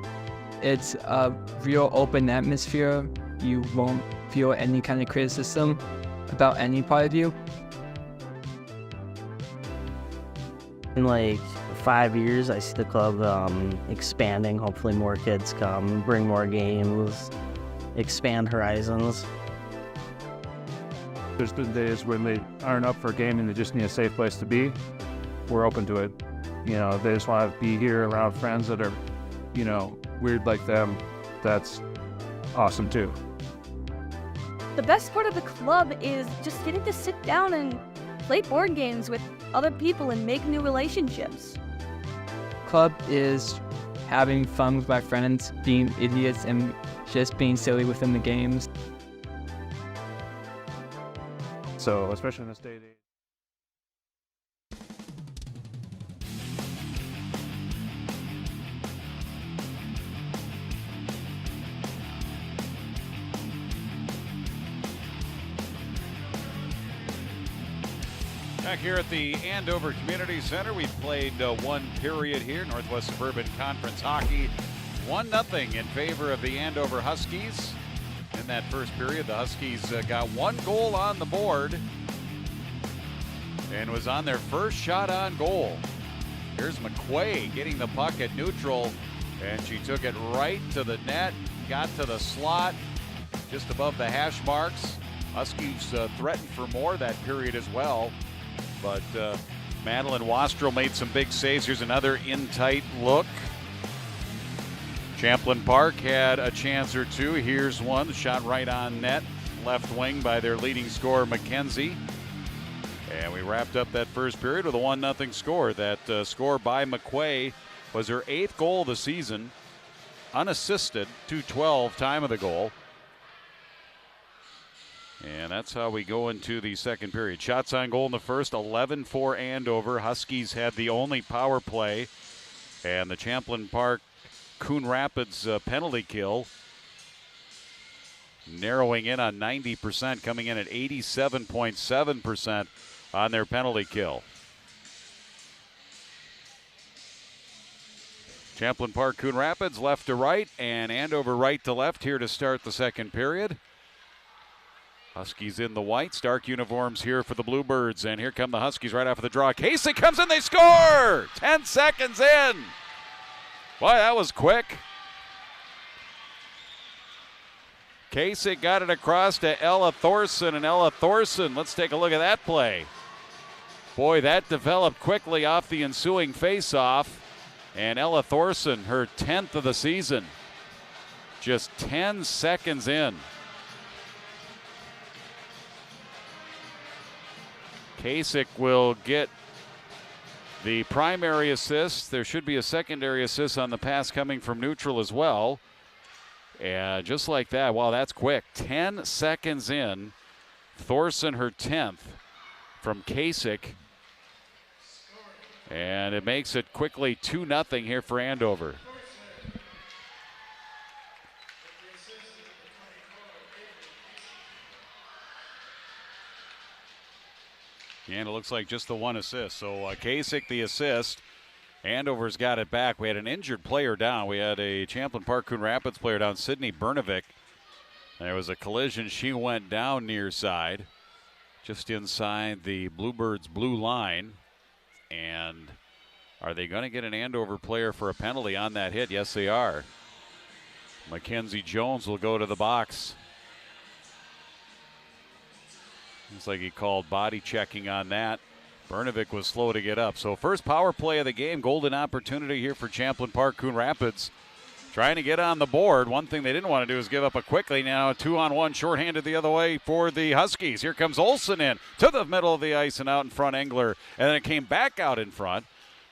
It's a real open atmosphere. You won't feel any kind of criticism about any part of you. In 5 years, I see the club expanding. Hopefully more kids come, bring more games, expand horizons. There's been days when they aren't up for gaming, they just need a safe place to be. We're open to it. They just want to be here around friends that are, weird like them. That's awesome too. The best part of the club is just getting to sit down and play board games with other people and make new relationships. Club is having fun with my friends, being idiots and just being silly within the games. So, especially in this day and age. Back here at the Andover Community Center, we played one period here, Northwest Suburban Conference Hockey. 1-0 in favor of the Andover Huskies. In that first period, the Huskies got 1 goal on the board and was on their first shot on goal. Here's McQuay getting the puck at neutral, and she took it right to the net, got to the slot, just above the hash marks. Huskies threatened for more that period as well, but Madeline Wastrel made some big saves. Here's another in-tight look. Champlin Park had a chance or two. Here's one, shot right on net, left wing by their leading scorer, McKenzie. And we wrapped up that first period with a 1-0 score. That score by McQuay was her 8th goal of the season, unassisted, 2:12 time of the goal. And that's how we go into the second period. Shots on goal in the first, 11 for Andover. Huskies had the only power play, and the Champlin Park Coon Rapids penalty kill narrowing in on 90%, coming in at 87.7% on their penalty kill. Champlin Park Coon Rapids left to right and Andover right to left here to start the second period. Huskies in the white, Stark uniforms here for the Bluebirds, and here come the Huskies right after the draw. Casey comes in, they score! 10 seconds in. Boy, that was quick. Kasich got it across to Ella Thorson, and Ella Thorson, let's take a look at that play. Boy, that developed quickly off the ensuing face-off, and Ella Thorson, her 10th of the season, just 10 seconds in. Kasich will get the primary assist. There should be a secondary assist on the pass coming from neutral as well. And just like that, wow, that's quick. 10 seconds in. Thorson, her 10th from Kasich. And it makes it quickly 2-0 here for Andover. And it looks like just the one assist. So Kasich the assist. Andover's got it back. We had an injured player down. We had a Champlin Park Coon Rapids player down, Sydney Bernovic. There was a collision. She went down near side, just inside the Bluebirds' blue line. And are they going to get an Andover player for a penalty on that hit? Yes, they are. Mackenzie Jones will go to the box. Looks like he called body checking on that. Bernovic was slow to get up. So first power play of the game, golden opportunity here for Champlin Park Coon Rapids. Trying to get on the board. One thing they didn't want to do is give up a quickly. Now 2-on-1, shorthanded the other way for the Huskies. Here comes Olsen in to the middle of the ice and out in front Engler. And then it came back out in front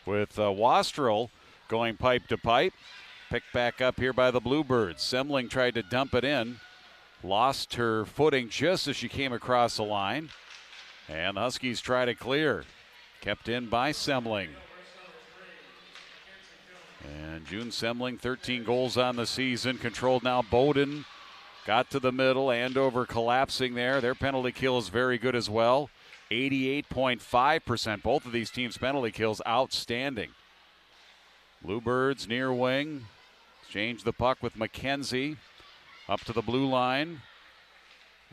with Wastrel going pipe to pipe. Picked back up here by the Bluebirds. Semling tried to dump it in. Lost her footing just as she came across the line. And the Huskies try to clear. Kept in by Semling. And June Semling, 13 goals on the season. Controlled now. Bowden got to the middle. Andover collapsing there. Their penalty kill is very good as well. 88.5%. Both of these teams' penalty kills outstanding. Bluebirds near wing. Exchange the puck with McKenzie. Up to the blue line.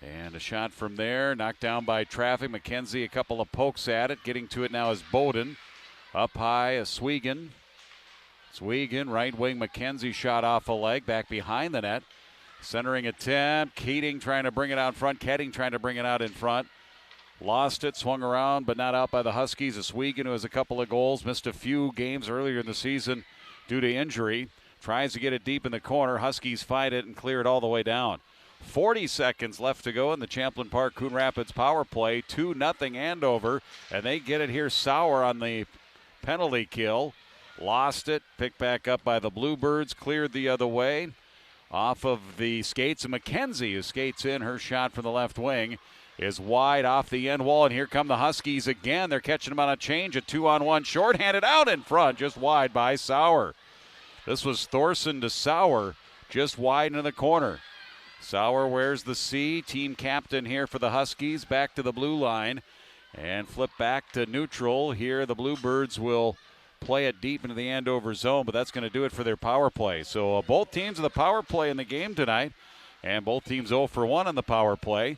And a shot from there, knocked down by traffic. McKenzie, a couple of pokes at it. Getting to it now is Bowden. Up high, a Swegan. Swegan, right wing. McKenzie shot off a leg, back behind the net. Centering attempt. Keating trying to bring it out front. Ketting trying to bring it out in front. Lost it, swung around, but not out by the Huskies. A Swegan, who has a couple of goals, missed a few games earlier in the season due to injury. Tries to get it deep in the corner. Huskies fight it and clear it all the way down. 40 seconds left to go in the Champlin Park Coon Rapids power play. 2-0 Andover, and they get it here. Sauer on the penalty kill. Lost it, picked back up by the Bluebirds, cleared the other way. Off of the skates of McKenzie, who skates in. Her shot from the left wing is wide off the end wall, and here come the Huskies again. They're catching them on a change, a 2-on-1, shorthanded out in front, just wide by Sauer. This was Thorson to Sauer, just wide into the corner. Sauer wears the C, team captain here for the Huskies, back to the blue line and flip back to neutral. Here the Bluebirds will play it deep into the Andover zone, but that's going to do it for their power play. So both teams of the power play in the game tonight, and both teams 0 for 1 on the power play.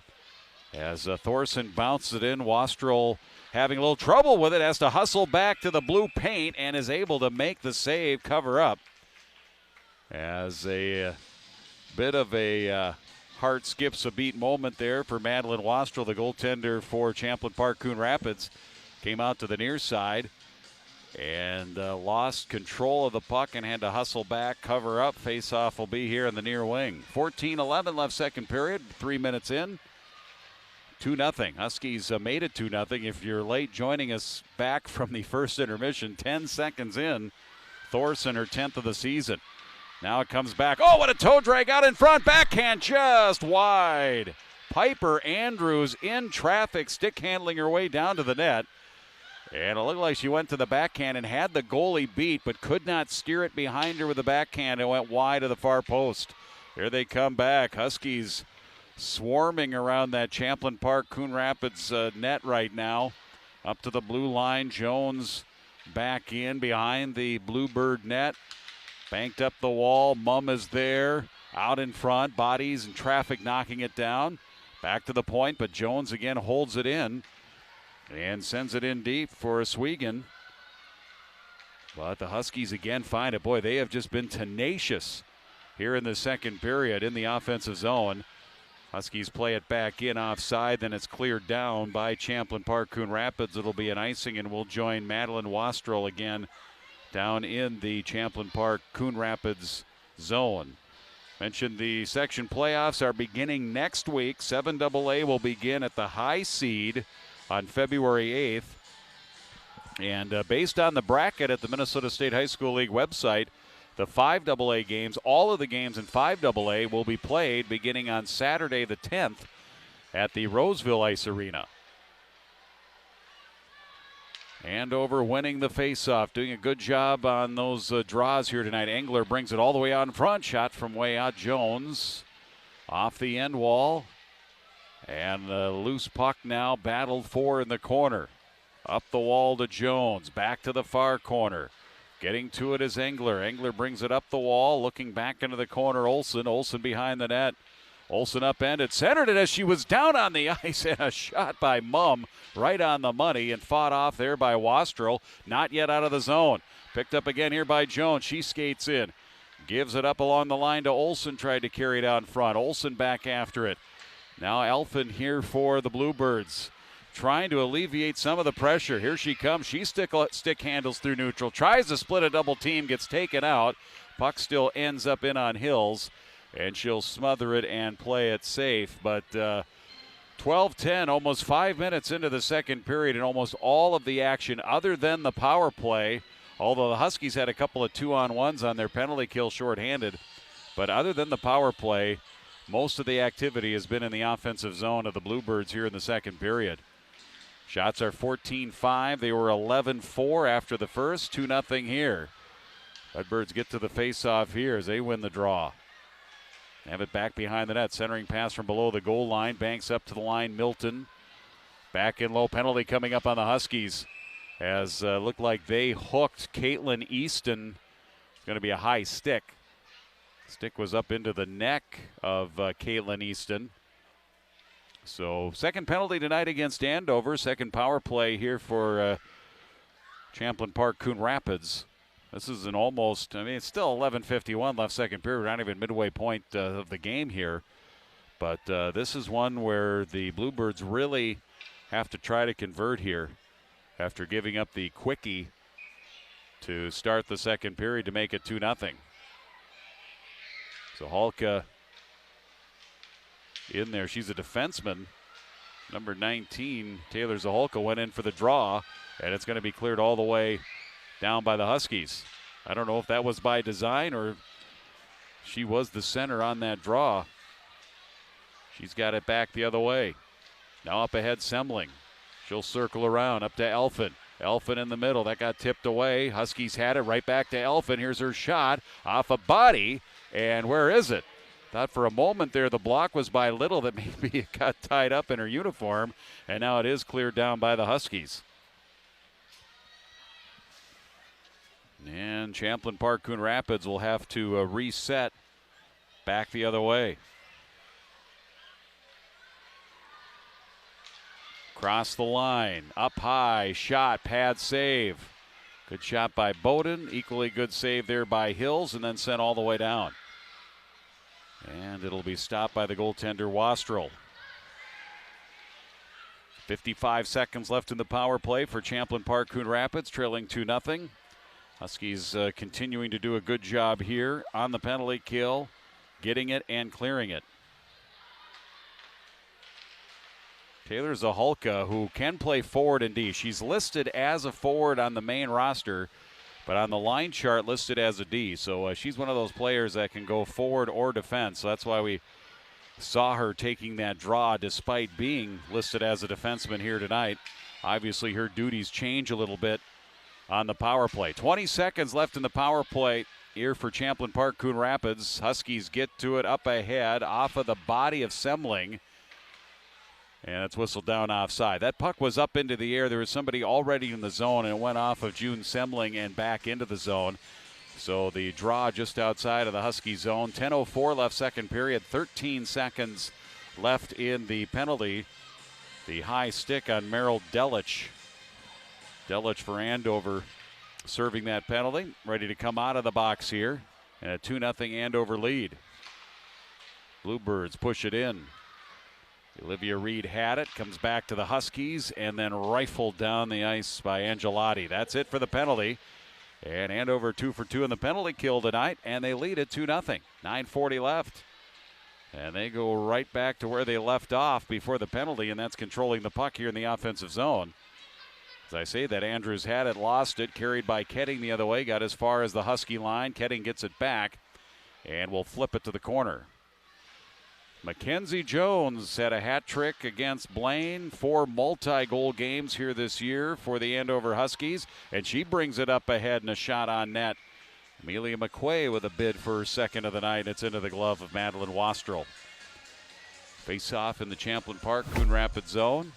As Thorson bounces it in, Wastrel having a little trouble with it, has to hustle back to the blue paint and is able to make the save, cover up. As a bit of a heart skips a beat moment there for Madeline Wastrel, the goaltender for Champlin Park Coon Rapids. Came out to the near side and lost control of the puck and had to hustle back, cover up. Face-off will be here in the near wing. 14-11 left second period, 3 minutes in. 2-0. Huskies made it 2-0. If you're late joining us back from the first intermission, 10 seconds in, Thorson, her 10th of the season. Now it comes back. Oh, what a toe drag out in front. Backhand just wide. Piper Andrews in traffic, stick handling her way down to the net. And it looked like she went to the backhand and had the goalie beat, but could not steer it behind her with the backhand. It went wide of the far post. Here they come back. Huskies swarming around that Champlin Park Coon Rapids net right now. Up to the blue line. Jones back in behind the Bluebird net. Banked up the wall. Mumm is there. Out in front. Bodies and traffic knocking it down. Back to the point, but Jones again holds it in. And sends it in deep for Oswego. But the Huskies again find it. Boy, they have just been tenacious here in the second period in the offensive zone. Huskies play it back in offside, then it's cleared down by Champlin Park Coon Rapids. It'll be an icing, and we'll join Madeline Wastrel again down in the Champlin Park Coon Rapids zone. Mentioned the section playoffs are beginning next week. 7AA will begin at the high seed on February 8th. And based on the bracket at the Minnesota State High School League website, the 5AA games, all of the games in 5AA will be played beginning on Saturday the 10th at the Roseville Ice Arena. Andover winning the faceoff, doing a good job on those draws here tonight. Engler brings it all the way out in front. Shot from way out. Jones off the end wall. And the loose puck now battled for in the corner. Up the wall to Jones. Back to the far corner. Getting to it is Engler. Engler brings it up the wall. Looking back into the corner. Olsen. Olsen behind the net. Olsen upended. Centered it as she was down on the ice. And a shot by Mumm right on the money. And fought off there by Wastrel. Not yet out of the zone. Picked up again here by Jones. She skates in. Gives it up along the line to Olsen. Tried to carry it out in front. Olsen back after it. Now Elfin here for the Bluebirds, trying to alleviate some of the pressure. Here she comes. She stick handles through neutral. Tries to split a double team. Gets taken out. Puck still ends up in on Hills. And she'll smother it and play it safe. But 12-10, almost 5 minutes into the second period, and almost all of the action other than the power play. Although the Huskies had a couple of 2-on-1s on their penalty kill shorthanded. But other than the power play, most of the activity has been in the offensive zone of the Bluebirds here in the second period. Shots are 14-5. They were 11-4 after the first. 2-0 here. Redbirds get to the face-off here as they win the draw. Have it back behind the net. Centering pass from below the goal line. Banks up to the line. Milton. Back in low. Penalty coming up on the Huskies. As looked like they hooked Caitlin Easton. It's going to be a high stick. Stick was up into the neck of Caitlin Easton. So second penalty tonight against Andover. Second power play here for Champlin Park Coon Rapids. This is an almost, it's still 11:51 left second period. We're not even midway point of the game here. But this is one where the Bluebirds really have to try to convert here after giving up the quickie to start the second period to make it 2-0. So Halka in there. She's a defenseman. Number 19, Taylor Zaholka, went in for the draw, and it's going to be cleared all the way down by the Huskies. I don't know if that was by design or she was the center on that draw. She's got it back the other way. Now up ahead, Semling. She'll circle around up to Elfin. Elfin in the middle. That got tipped away. Huskies had it right back to Elfin. Here's her shot off a body. And where is it? Thought for a moment there the block was by Little, that maybe it got tied up in her uniform. And now it is cleared down by the Huskies. And Champlin Park Coon Rapids will have to reset back the other way. Cross the line, up high, shot, pad save. Good shot by Bowden, equally good save there by Hills, and then sent all the way down. And it'll be stopped by the goaltender Wastrel. 55 seconds left in the power play for Champlin Park Coon Rapids, trailing 2-0. Huskies continuing to do a good job here on the penalty kill, getting it and clearing it. Taylor Zahalka, who can play forward and D. She's listed as a forward on the main roster, but on the line chart listed as a D. So she's one of those players that can go forward or defense. So that's why we saw her taking that draw despite being listed as a defenseman here tonight. Obviously her duties change a little bit on the power play. 20 seconds left in the power play here for Champlin Park Coon Rapids. Huskies get to it up ahead off of the body of Semling. And it's whistled down offside. That puck was up into the air. There was somebody already in the zone, and it went off of June Semling and back into the zone. So the draw just outside of the Husky zone. 10:04 left second period. 13 seconds left in the penalty. The high stick on Merrill Delich. Delich for Andover serving that penalty. Ready to come out of the box here. And a 2-0 Andover lead. Bluebirds push it in. Olivia Reed had it, comes back to the Huskies, and then rifled down the ice by Angelotti. That's it for the penalty. And Andover 2 for 2 in the penalty kill tonight, and they lead it 2-0. 9:40 left. And they go right back to where they left off before the penalty, and that's controlling the puck here in the offensive zone. As I say that, Andrews had it, lost it, carried by Ketting the other way, got as far as the Husky line. Ketting gets it back, and will flip it to the corner. Mackenzie Jones had a hat trick against Blaine. 4 multi-goal games here this year for the Andover Huskies, and she brings it up ahead and a shot on net. Amelia McQuay with a bid for her second of the night. It's into the glove of Madeline Wastrel. Face-off in the Champlin Park Coon Rapids zone.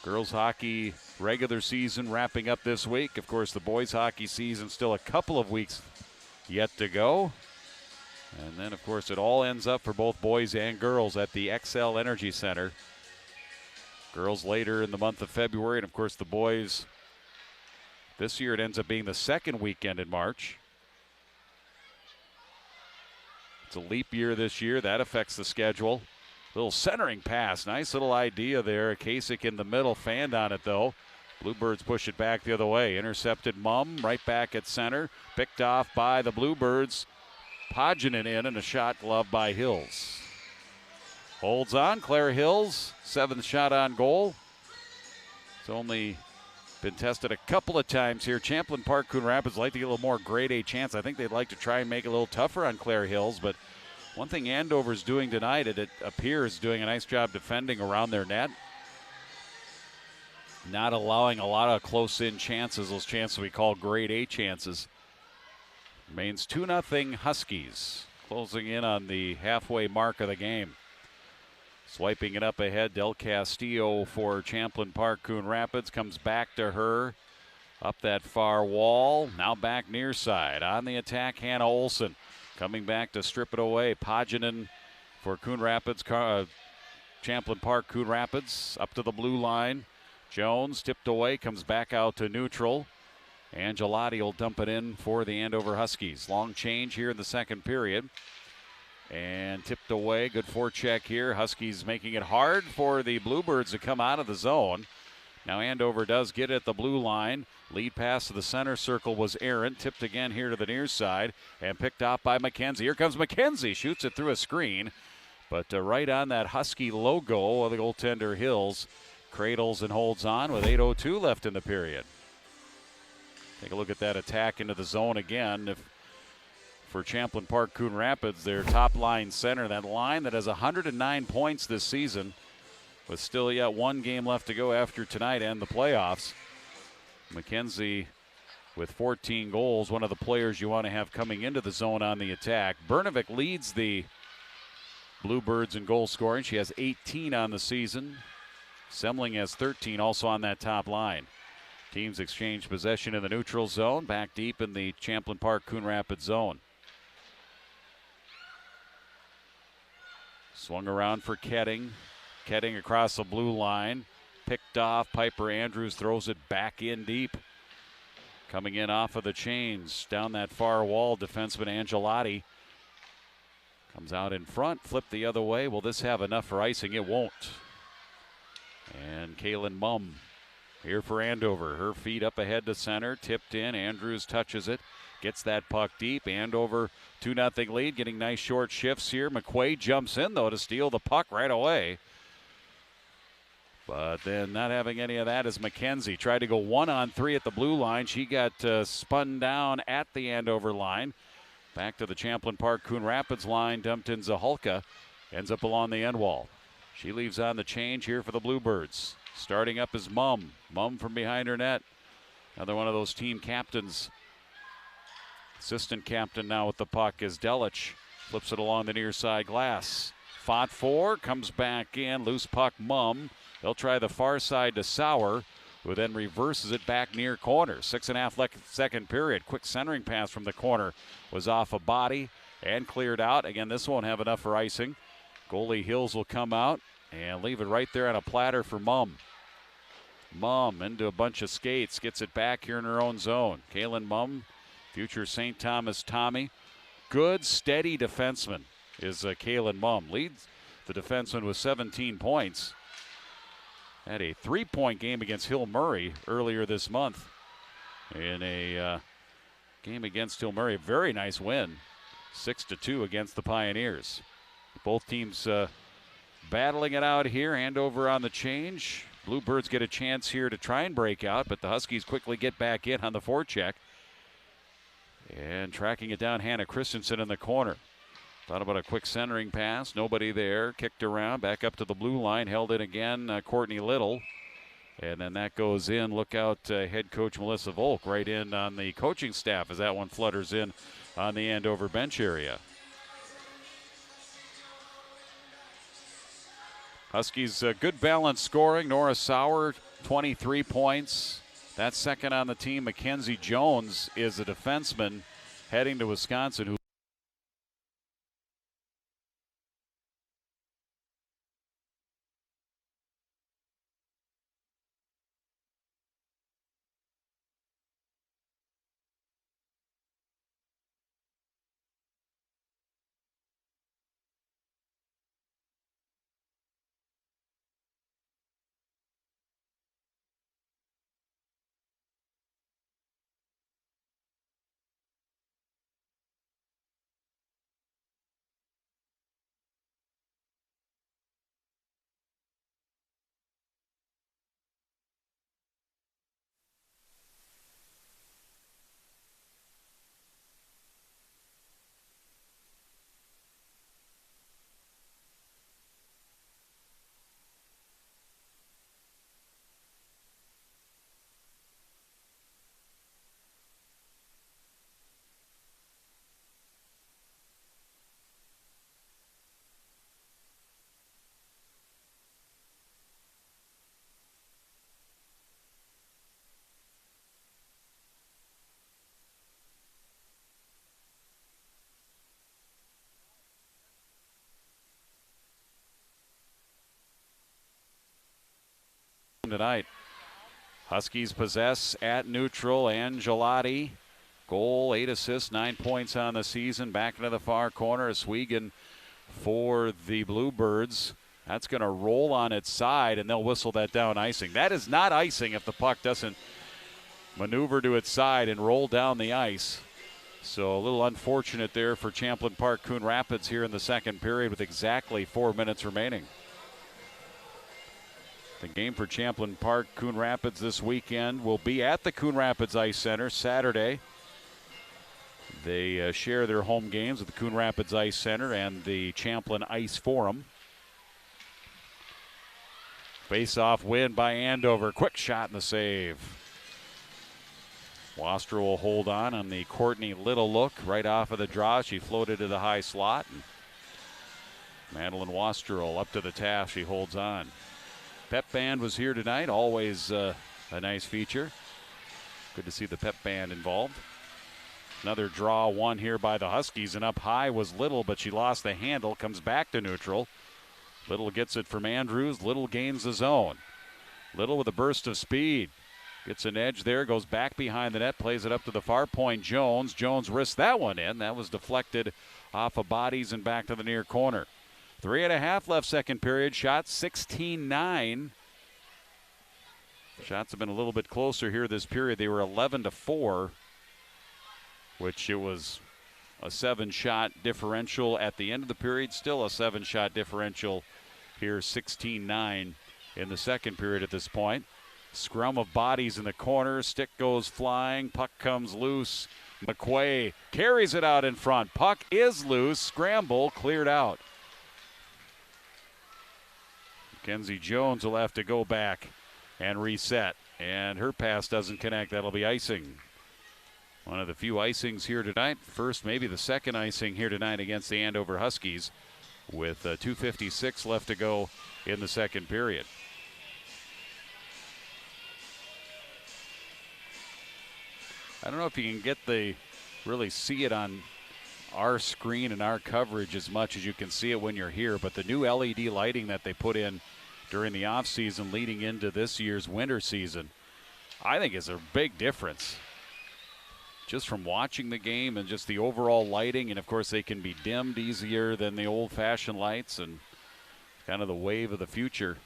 Girls hockey regular season wrapping up this week. Of course, the boys hockey season still a couple of weeks yet to go. And then, of course, it all ends up for both boys and girls at the XL Energy Center. Girls later in the month of February, and, of course, the boys this year it ends up being the second weekend in March. It's a leap year this year. That affects the schedule. Little centering pass. Nice little idea there. Kasich in the middle, fanned on it, though. Bluebirds push it back the other way. Intercepted Mumm right back at center. Picked off by the Bluebirds. Paginen in, and a shot glove by Hills. Holds on, Claire Hills, 7th shot on goal. It's only been tested a couple of times here. Champlin Park Coon Rapids like to get a little more grade A chance. I think they'd like to try and make it a little tougher on Claire Hills, but one thing Andover's doing tonight, it appears doing a nice job defending around their net. Not allowing a lot of close-in chances, those chances we call grade A chances. Remains 2-0 Huskies, closing in on the halfway mark of the game. Swiping it up ahead, Del Castillo for Champlin Park Coon Rapids. Comes back to her, up that far wall. Now back near side. On the attack, Hannah Olsen. Coming back to strip it away. Paginen for Coon Rapids, Champlin Park Coon Rapids. Up to the blue line. Jones tipped away, comes back out to neutral. Angelotti will dump it in for the Andover Huskies. Long change here in the second period. And tipped away. Good forecheck here. Huskies making it hard for the Bluebirds to come out of the zone. Now Andover does get at the blue line. Lead pass to the center circle was errant. Tipped again here to the near side. And picked off by McKenzie. Here comes McKenzie. Shoots it through a screen. But right on that Husky logo of the goaltender Hills. Cradles and holds on with 8:02 left in the period. Take a look at that attack into the zone again. For Champlin Park Coon Rapids, their top line center, that line that has 109 points this season, with still yet one game left to go after tonight and the playoffs. McKenzie with 14 goals, one of the players you want to have coming into the zone on the attack. Bernovic leads the Bluebirds in goal scoring. She has 18 on the season. Semling has 13 also on that top line. Teams exchange possession in the neutral zone, back deep in the Champlin Park Coon Rapids zone. Swung around for Ketting. Ketting across the blue line. Picked off. Piper Andrews throws it back in deep. Coming in off of the chains. Down that far wall, defenseman Angelotti. Comes out in front. Flip the other way. Will this have enough for icing? It won't. And Kaylin Mumm here for Andover. Her feet up ahead to center. Tipped in. Andrews touches it. Gets that puck deep. Andover 2-0 lead. Getting nice short shifts here. McQuaid jumps in, though, to steal the puck right away. But then not having any of that is McKenzie. Tried to go 1-on-3 at the blue line. She got spun down at the Andover line. Back to the Champlin Park Coon Rapids line. Dumped in Zaholka. Ends up along the end wall. She leaves on the change here for the Bluebirds. Starting up is Mumm. Mumm from behind her net. Another one of those team captains. Assistant captain now with the puck is Delich. Flips it along the near side glass. Fought for, comes back in. Loose puck, Mumm. They'll try the far side to Sauer, who then reverses it back near corner. 6.5 second period. Quick centering pass from the corner was off a body and cleared out. Again, this won't have enough for icing. Goalie Hills will come out and leave it right there on a platter for Mumm. Mumm into a bunch of skates. Gets it back here in her own zone. Kaylin Mumm, future St. Thomas Tommy. Good, steady defenseman is Kaylin Mumm. Leads the defenseman with 17 points. Had a 3-point game against Hill Murray earlier this month. In a game against Hill Murray, a very nice win. 6-2 against the Pioneers. Both teams battling it out here. Andover on the change. Bluebirds get a chance here to try and break out, but the Huskies quickly get back in on the forecheck. And tracking it down, Hannah Christensen in the corner. Thought about a quick centering pass. Nobody there. Kicked around. Back up to the blue line. Held it again. Courtney Little. And then that goes in. Look out, head coach Melissa Volk right in on the coaching staff as that one flutters in on the Andover bench area. Huskies good balance scoring. Nora Sauer, 23 points. That's second on the team. Mackenzie Jones is a defenseman heading to Wisconsin who tonight. Huskies possess at neutral. Angelotti, goal, 8 assists, 9 points on the season. Back into the far corner. Swegan for the Bluebirds. That's going to roll on its side, and they'll whistle that down icing. That is not icing if the puck doesn't maneuver to its side and roll down the ice. So a little unfortunate there for Champlin Park Coon Rapids here in the second period with exactly 4 minutes remaining. The game for Champlin Park Coon Rapids this weekend will be at the Coon Rapids Ice Center Saturday. They share their home games with the Coon Rapids Ice Center and the Champlin Ice Forum. Face-off win by Andover. Quick shot and the save. Wastra will hold on the Courtney Little look right off of the draw. She floated to the high slot. And Madeline Wastrel up to the task. She holds on. Pep Band was here tonight. Always a nice feature. Good to see the pep band involved. Another draw one here by the Huskies, and up high was Little, but she lost the handle, comes back to neutral. Little gets it from Andrews. Little gains the zone. Little with a burst of speed. Gets an edge there, goes back behind the net, plays it up to the far point. Jones. Jones risks that one in. That was deflected off of bodies and back to the near corner. 3.5 left second period. Shots 16-9. Shots have been a little bit closer here this period. They were 11-4, which it was a 7-shot differential at the end of the period. Still a 7-shot differential here, 16-9 in the second period at this point. Scrum of bodies in the corner. Stick goes flying. Puck comes loose. McQuay carries it out in front. Puck is loose. Scramble cleared out. Mackenzie Jones will have to go back and reset. And her pass doesn't connect. That'll be icing. One of the few icings here tonight. First, maybe the second icing here tonight against the Andover Huskies with 2:56 left to go in the second period. I don't know if you can really see it on our screen and our coverage as much as you can see it when you're here, but the new LED lighting that they put in during the offseason leading into this year's winter season, I think is a big difference. Just from watching the game and just the overall lighting, and of course they can be dimmed easier than the old-fashioned lights, and kind of the wave of the future,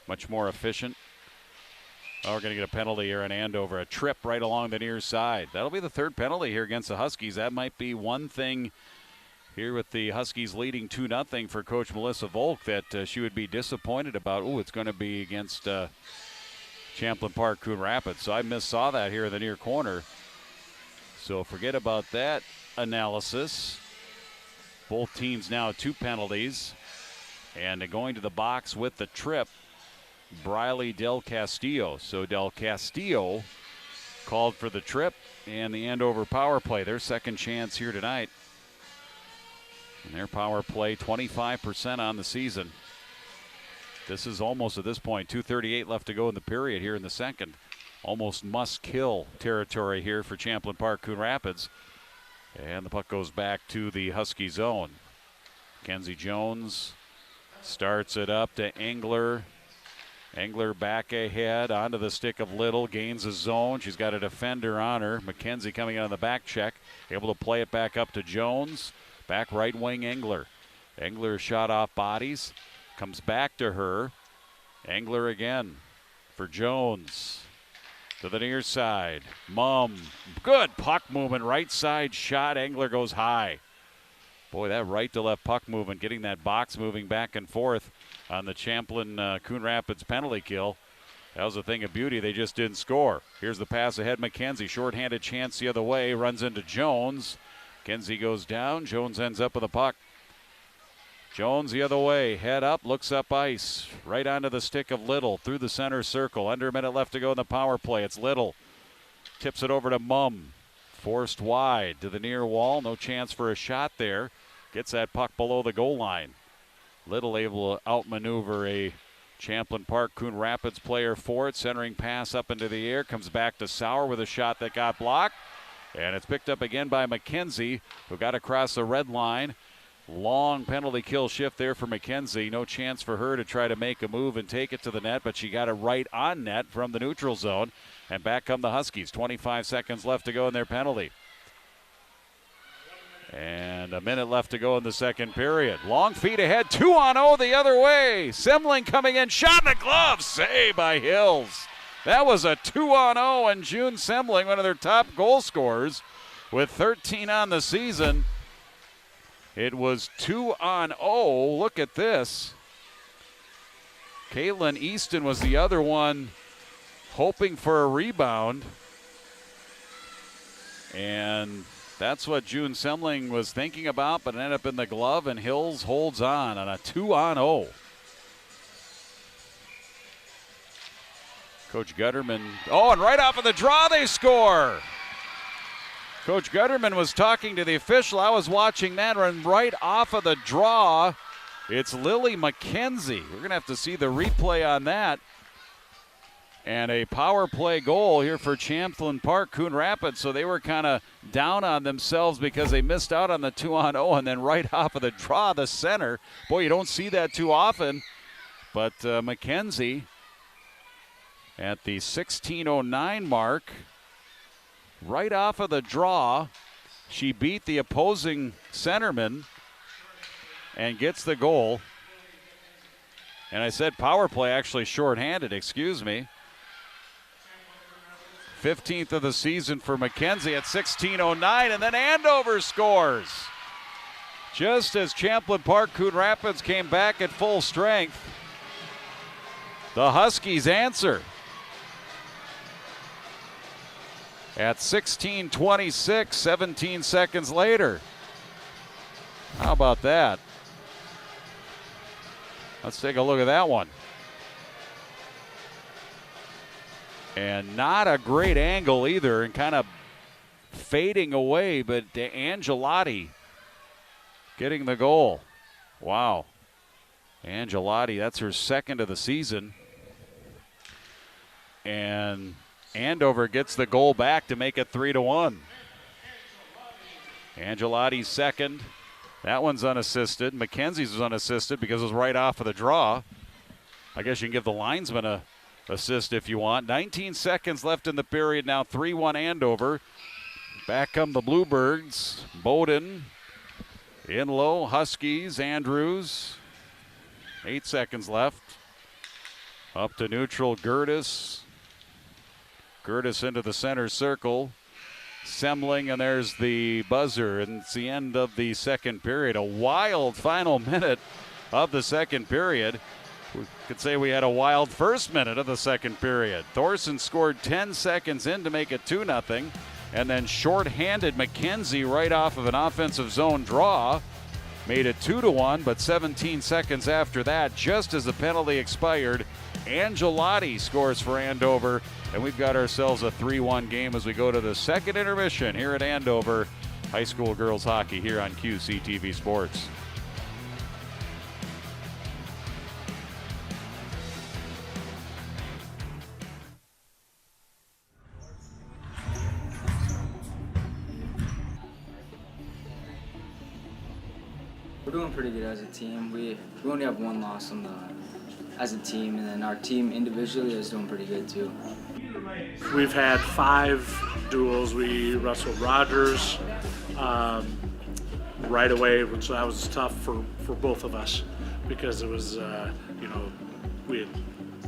much more efficient. Oh, we're going to get a penalty here in Andover, a trip right along the near side. That'll be the third penalty here against the Huskies. That might be one thing here with the Huskies leading 2-0 for Coach Melissa Volk that she would be disappointed about. Oh, it's going to be against Champlin Park, Coon Rapids. So I saw that here in the near corner. So forget about that analysis. Both teams now 2 penalties. And going to the box with the trip, Briley Del Castillo. So Del Castillo called for the trip and the Andover power play. Their second chance here tonight. And their power play 25% on the season. This is almost at this point 2:38 left to go in the period here in the second. Almost must-kill territory here for Champlin Park, Coon Rapids. And the puck goes back to the Husky zone. Mackenzie Jones starts it up to Engler. Engler back ahead onto the stick of Little, gains a zone. She's got a defender on her. McKenzie coming out on the back check, able to play it back up to Jones. Back right wing Engler. Engler shot off bodies, comes back to her. Engler again for Jones. To the near side. Mumm. Good puck movement. Right side shot. Engler goes high. Boy, that right to left puck movement, getting that box moving back and forth on the Champlin Coon Rapids penalty kill. That was a thing of beauty. They just didn't score. Here's the pass ahead. McKenzie. Shorthanded chance the other way. Runs into Jones. McKenzie goes down. Jones ends up with a puck. Jones the other way, head up, looks up ice, right onto the stick of Little, through the center circle. Under a minute left to go in the power play. It's Little. Tips it over to Mumm. Forced wide to the near wall. No chance for a shot there. Gets that puck below the goal line. Little able to outmaneuver a Champlin Park Coon Rapids player for it. Centering pass up into the air. Comes back to Sauer with a shot that got blocked. And it's picked up again by McKenzie, who got across the red line. Long penalty kill shift there for McKenzie. No chance for her to try to make a move and take it to the net, but she got it right on net from the neutral zone. And back come the Huskies. 25 seconds left to go in their penalty. And a minute left to go in the second period. Long feet ahead, 2-on-0 the other way. Semling coming in, shot in the glove, save by Hills. That was a 2-on-0, and June Semling, one of their top goal scorers, with 13 on the season. It was 2-on-0. Look at this. Caitlin Easton was the other one hoping for a rebound. And that's what June Semling was thinking about, but it ended up in the glove, and Hills holds on a 2-on-0. Coach Gutterman. Oh, and right off of the draw, they score. Coach Gutterman was talking to the official. I was watching that run right off of the draw. It's Lily McKenzie. We're going to have to see the replay on that. And a power play goal here for Champlin Park, Coon Rapids. So they were kind of down on themselves because they missed out on the 2-on-0, and then right off of the draw, the center. Boy, you don't see that too often. But Mackenzie at the 16:09 mark, right off of the draw, she beat the opposing centerman and gets the goal. And I said power play, actually shorthanded, excuse me. 15th of the season for Mackenzie at 16:09, and then Andover scores. Just as Champlin Park, Coon Rapids came back at full strength, the Huskies answer. At 16:26, 17 seconds later. How about that? Let's take a look at that one. And not a great angle either, and kind of fading away, but Angelotti getting the goal. Wow. Angelotti, that's her second of the season. And Andover gets the goal back to make it 3-1. Angelotti's second. That one's unassisted. Mackenzie's was unassisted because it was right off of the draw. I guess you can give the linesman a assist if you want. 19 seconds left in the period now. 3-1 Andover. Back come the Bluebirds. Bowden in low. Huskies. Andrews. 8 seconds left. Up to neutral. Gertis. Gertis into the center circle. Semling, and there's the buzzer, and it's the end of the second period. A wild final minute of the second period. We could say we had a wild first minute of the second period. Thorson scored 10 seconds in to make it 2-0, and then shorthanded Mackenzie right off of an offensive zone draw. Made it 2-1, but 17 seconds after that, just as the penalty expired, Angelotti scores for Andover, and we've got ourselves a 3-1 game as we go to the second intermission here at Andover High School Girls Hockey here on QCTV Sports. We're doing pretty good as a team. We only have one loss as a team, and then our team individually is doing pretty good too. We've had 5 duels. We wrestled Rogers right away, which that was tough for both of us because it was, we had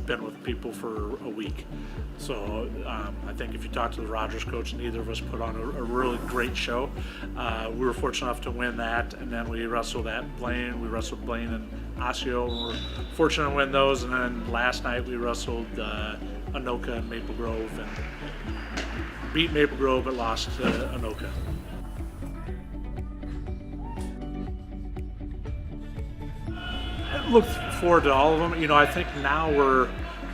been with people for a week. So I think if you talk to the Rogers coach, neither of us put on a really great show. We were fortunate enough to win that, and then we wrestled at Blaine. We wrestled Blaine and Osseo. We were fortunate to win those, and then last night we wrestled Anoka and Maple Grove, and beat Maple Grove but lost to Anoka. I look forward to all of them. I think now we're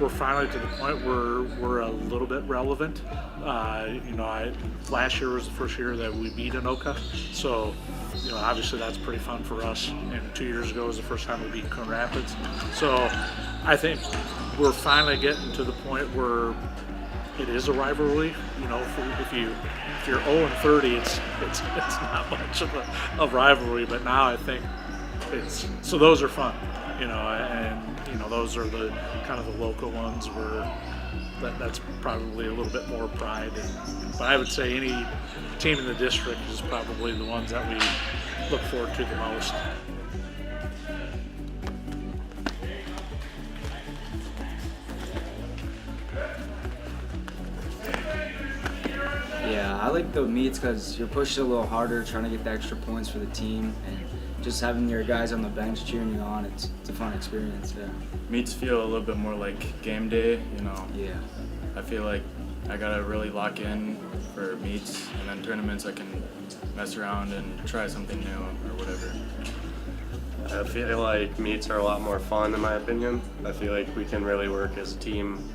finally to the point where we're a little bit relevant. Last year was the first year that we beat Anoka, so obviously that's pretty fun for us. And 2 years ago was the first time we beat Coon Rapids. So I think we're finally getting to the point where it is a rivalry. If you're 0-30, it's not much of a rivalry. But now I think so those are fun. And those are the kind of the local ones where that's probably a little bit more pride. But I would say any team in the district is probably the ones that we look forward to the most. Yeah, I like the meets because you're pushed a little harder, trying to get the extra points for the team, and just having your guys on the bench cheering you on, it's a fun experience. Yeah. Meets feel a little bit more like game day, Yeah. I feel like I gotta really lock in for meets, and then tournaments I can mess around and try something new or whatever. I feel like meets are a lot more fun in my opinion. I feel like we can really work as a team.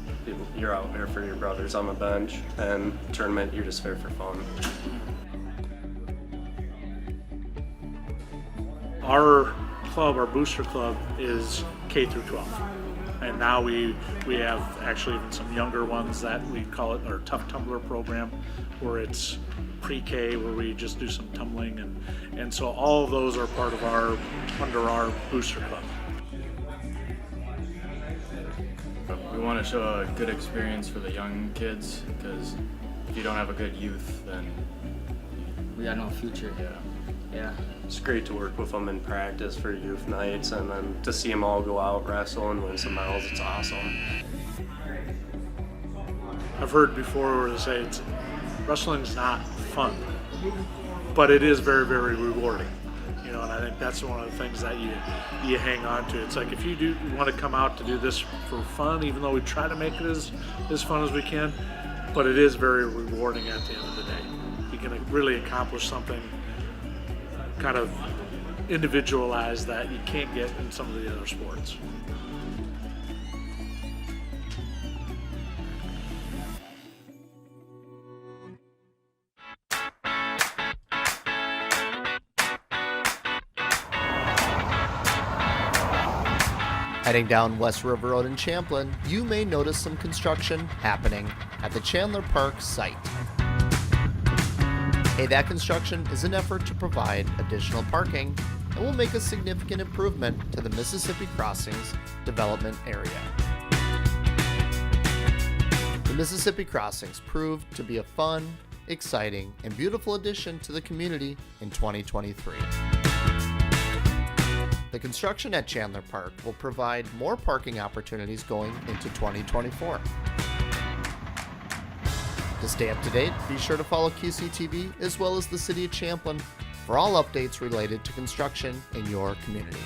You're out there for your brothers on the bench, and tournament you're just there for fun. Our club, our booster club, is K through 12. And now we have actually even some younger ones that we call it our Tough Tumbler program, where it's pre-K, where we just do some tumbling, and so all of those are part of under our booster club. We want to show a good experience for the young kids, because if you don't have a good youth, then we got no future. Yeah. It's great to work with them in practice for youth nights, and then to see them all go out, wrestle, and win some medals. It's awesome. I've heard before where they say wrestling's not fun, but it is very, very rewarding. You know, and I think that's one of the things that you hang on to. It's like if you want to come out to do this for fun, even though we try to make it as fun as we can, but it is very rewarding at the end of the day. You can really accomplish something kind of individualized that you can't get in some of the other sports. Heading down West River Road in Champlin, you may notice some construction happening at the Chandler Park site. That construction is an effort to provide additional parking and will make a significant improvement to the Mississippi Crossings development area. The Mississippi Crossings proved to be a fun, exciting, and beautiful addition to the community in 2023. The construction at Chandler Park will provide more parking opportunities going into 2024. To stay up to date, be sure to follow QCTV as well as the City of Champlin for all updates related to construction in your community.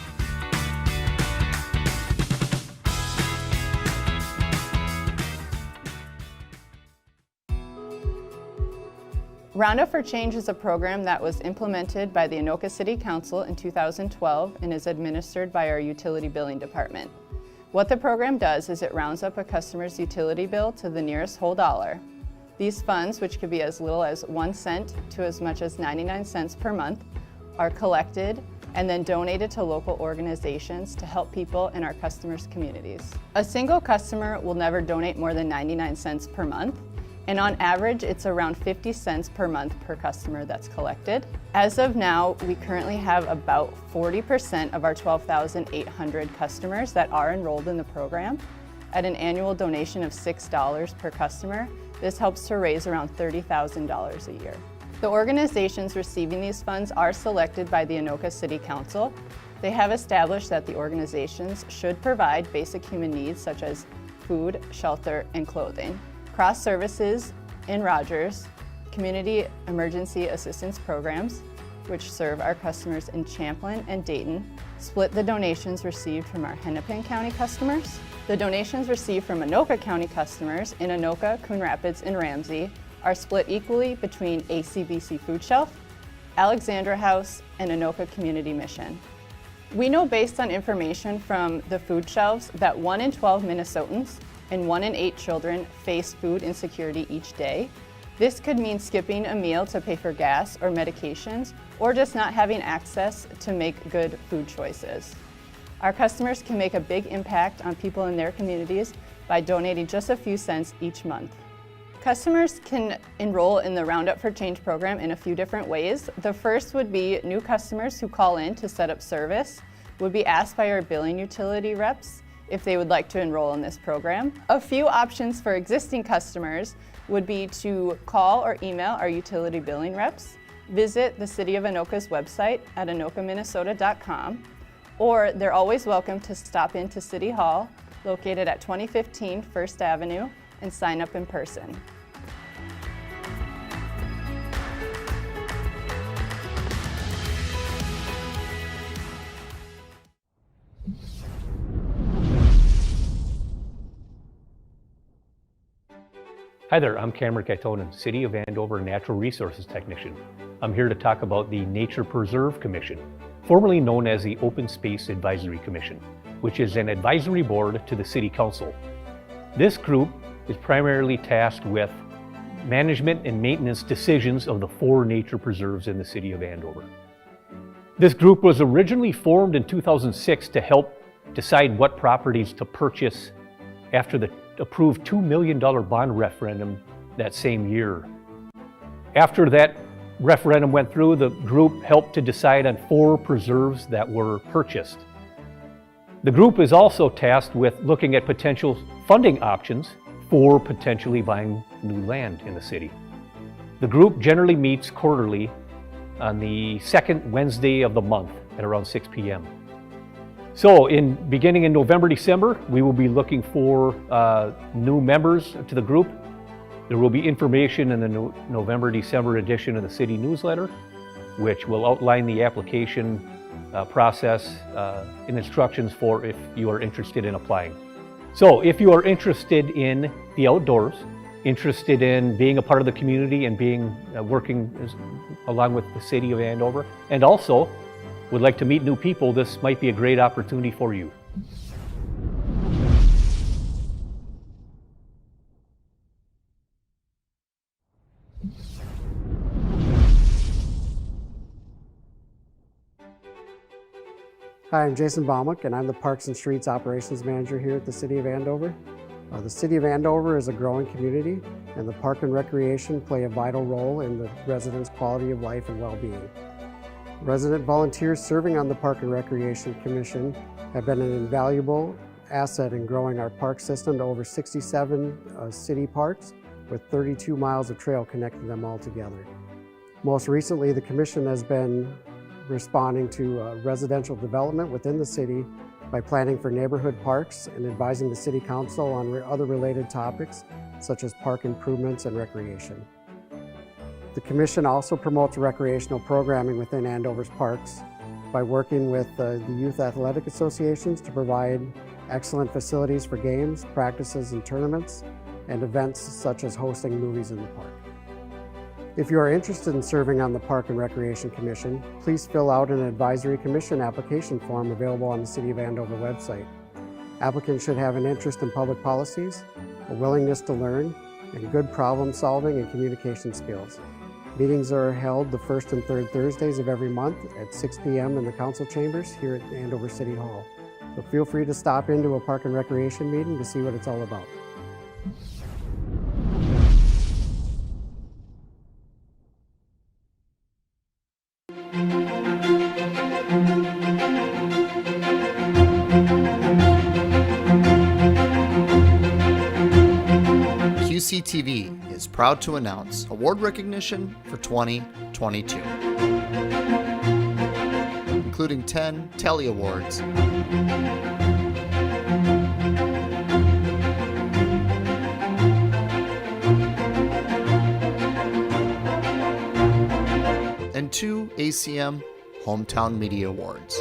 Roundup for Change is a program that was implemented by the Anoka City Council in 2012 and is administered by our utility billing department. What the program does is it rounds up a customer's utility bill to the nearest whole dollar. These funds, which could be as little as 1 cent to as much as 99 cents per month, are collected and then donated to local organizations to help people in our customers' communities. A single customer will never donate more than 99 cents per month, and on average, it's around 50 cents per month per customer that's collected. As of now, we currently have about 40% of our 12,800 customers that are enrolled in the program. At an annual donation of $6 per customer, this helps to raise around $30,000 a year. The organizations receiving these funds are selected by the Anoka City Council. They have established that the organizations should provide basic human needs such as food, shelter, and clothing. Cross services in Rogers, community emergency assistance programs, which serve our customers in Champlin and Dayton, split the donations received from our Hennepin County customers. The donations received from Anoka County customers in Anoka, Coon Rapids, and Ramsey are split equally between ACBC Food Shelf, Alexandra House, and Anoka Community Mission. We know based on information from the food shelves that 1 in 12 Minnesotans and 1 in 8 children face food insecurity each day. This could mean skipping a meal to pay for gas or medications, or just not having access to make good food choices. Our customers can make a big impact on people in their communities by donating just a few cents each month. Customers can enroll in the Roundup for Change program in a few different ways. The first would be new customers who call in to set up service would be asked by our billing utility reps if they would like to enroll in this program. A few options for existing customers would be to call or email our utility billing reps, visit the City of Anoka's website at anokaminnesota.com, or they're always welcome to stop into City Hall, located at 2015 First Avenue, and sign up in person. Hi there, I'm Cameron Kaitonen, City of Andover Natural Resources Technician. I'm here to talk about the Nature Preserve Commission, formerly known as the Open Space Advisory Commission, which is an advisory board to the City Council. This group is primarily tasked with management and maintenance decisions of the 4 nature preserves in the City of Andover. This group was originally formed in 2006 to help decide what properties to purchase after the approved $2 million bond referendum that same year. After that referendum went through, the group helped to decide on 4 preserves that were purchased. The group is also tasked with looking at potential funding options for potentially buying new land in the city. The group generally meets quarterly on the second Wednesday of the month at around 6 p.m. So beginning in November, December, we will be looking for new members to the group. There will be information in the November, December edition of the city newsletter, which will outline the application process and instructions for if you are interested in applying. So if you are interested in the outdoors, interested in being a part of the community and working along with the city of Andover, and also would like to meet new people, this might be a great opportunity for you. Hi, I'm Jason Baumuk, and I'm the Parks and Streets Operations Manager here at the City of Andover. The City of Andover is a growing community, and the Park and Recreation play a vital role in the residents' quality of life and well-being. Resident volunteers serving on the Park and Recreation Commission have been an invaluable asset in growing our park system to over 67 city parks with 32 miles of trail connecting them all together. Most recently, the Commission has been responding to residential development within the city by planning for neighborhood parks and advising the City Council on other related topics such as park improvements and recreation. The Commission also promotes recreational programming within Andover's parks by working with the Youth Athletic Associations to provide excellent facilities for games, practices, and tournaments, and events such as hosting movies in the park. If you are interested in serving on the Park and Recreation Commission, please fill out an Advisory Commission application form available on the City of Andover website. Applicants should have an interest in public policies, a willingness to learn, and good problem solving and communication skills. Meetings are held the first and third Thursdays of every month at 6 p.m. in the council chambers here at Andover City Hall. So feel free to stop into a Park and Recreation meeting to see what it's all about. QCTV is proud to announce award recognition for 2022, including 10 Telly Awards, and 2 ACM Hometown Media Awards.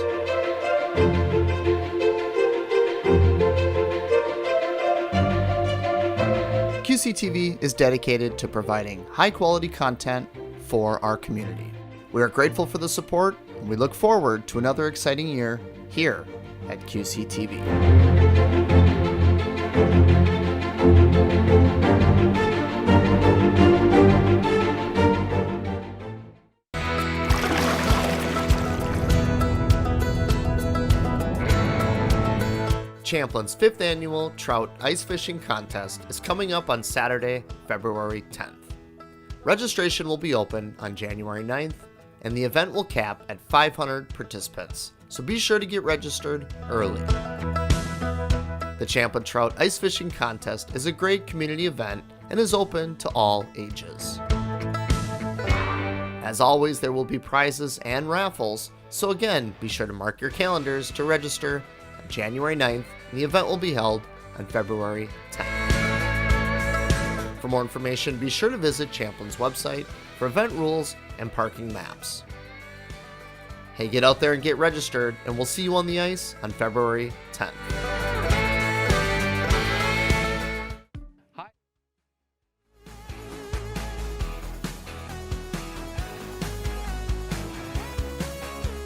QCTV is dedicated to providing high-quality content for our community. We are grateful for the support, and we look forward to another exciting year here at QCTV. Champlin's 5th annual trout ice fishing contest is coming up on Saturday, February 10th. Registration will be open on January 9th, and the event will cap at 500 participants, so be sure to get registered early. The Champlin Trout Ice Fishing Contest is a great community event and is open to all ages. As always, there will be prizes and raffles, so again, be sure to mark your calendars to register on January 9th. The event will be held on February 10th. For more information, be sure to visit Champlin's website for event rules and parking maps. Hey, get out there and get registered, and we'll see you on the ice on February 10th.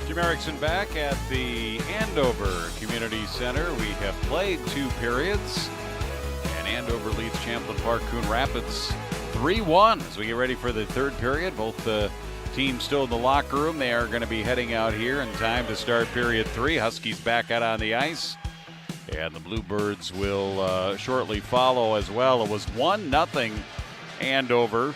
Jim Erickson back at the Andover Community Center. We have played 2 periods, and Andover leads Champlin Park Coon Rapids 3-1 as we get ready for the 3rd period. Both teams still in the locker room. They are going to be heading out here in time to start period 3. Huskies back out on the ice. And the Bluebirds will shortly follow as well. It was 1-0 Andover.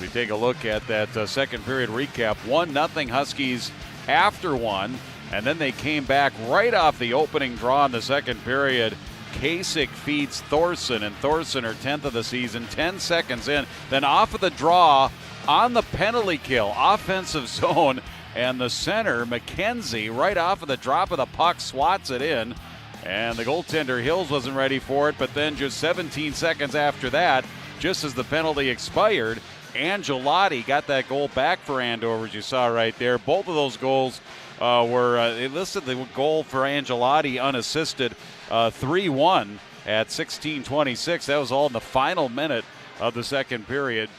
We take a look at that second period recap. 1-0 Huskies after one, and then they came back right off the opening draw in the second period. Kasich feeds Thorson, and Thorson, her 10th of the season, 10 seconds in. Then off of the draw on the penalty kill, offensive zone, and the center, McKenzie, right off of the drop of the puck, swats it in. And the goaltender, Hills, wasn't ready for it, but then just 17 seconds after that, just as the penalty expired, Angelotti got that goal back for Andover, as you saw right there. Both of those goals they listed the goal for Angelotti unassisted, 3-1 at 16:26. That was all in the final minute of the second period.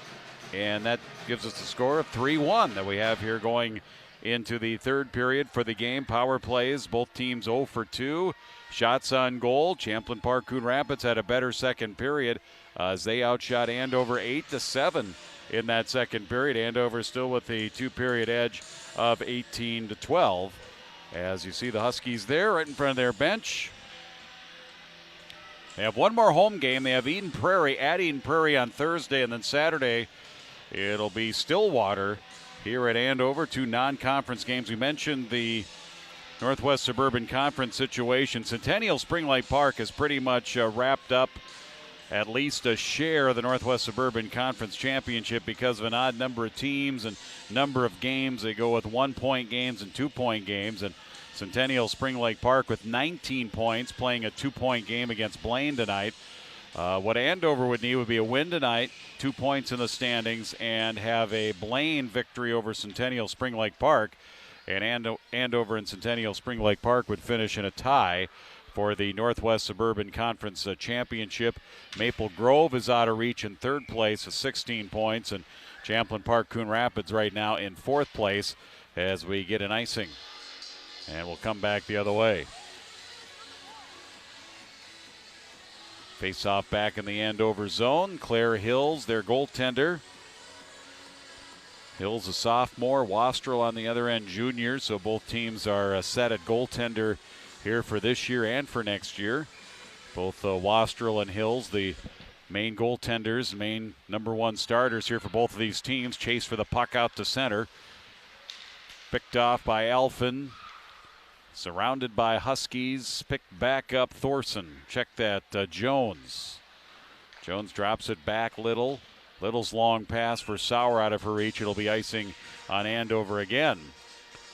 And that gives us the score of 3-1 that we have here going into the third period for the game. Power plays, both teams 0 for 2. Shots on goal. Champlin Park Coon Rapids had a better second period as they outshot Andover 8-7 in that second period. Andover still with the two-period edge of 18-12. As you see the Huskies there right in front of their bench. They have one more home game. They have Eden Prairie on Thursday, and then Saturday it'll be Stillwater here at Andover. Two non-conference games. We mentioned the Northwest Suburban Conference situation. Centennial Spring Lake Park is pretty much wrapped up at least a share of the Northwest Suburban Conference Championship because of an odd number of teams and number of games. They go with 1-point games and 2-point games. And Centennial Spring Lake Park with 19 points, playing a 2-point game against Blaine tonight. What Andover would need would be a win tonight, 2 points in the standings, and have a Blaine victory over Centennial Spring Lake Park. And Andover and Centennial Spring Lake Park would finish in a tie for the Northwest Suburban Conference Championship. Maple Grove is out of reach in third place with 16 points, and Champlin Park Coon Rapids right now in fourth place as we get an icing. And we'll come back the other way. Face-off back in the Andover zone. Claire Hills, their goaltender. Hills a sophomore, Wastrel on the other end junior, so both teams are set at goaltender here for this year and for next year. Both Wastrel and Hills, the main goaltenders, main number one starters here for both of these teams. Chase for the puck out to center. Picked off by Alphen. Surrounded by Huskies. Picked back up Thorson. Check that, Jones. Jones drops it back Little. Little's long pass for Sauer out of her reach. It'll be icing on Andover again.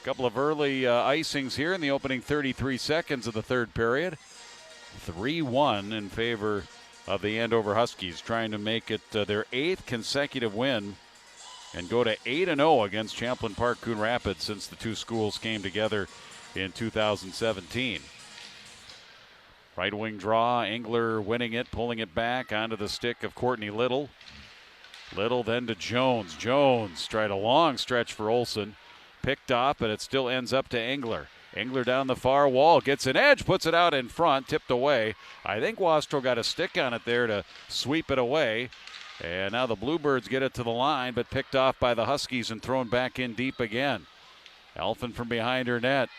A couple of early icings here in the opening 33 seconds of the third period. 3-1 in favor of the Andover Huskies, trying to make it their 8th consecutive win and go to 8-0 against Champlin Park Coon Rapids since the two schools came together in 2017. Right wing draw, Engler winning it, pulling it back onto the stick of Courtney Little. Little then to Jones. Jones tried a long stretch for Olson. Picked off, but it still ends up to Engler. Engler down the far wall, gets an edge, puts it out in front, tipped away. I think Wastrel got a stick on it there to sweep it away. And now the Bluebirds get it to the line, but picked off by the Huskies and thrown back in deep again. Alphen from behind her net.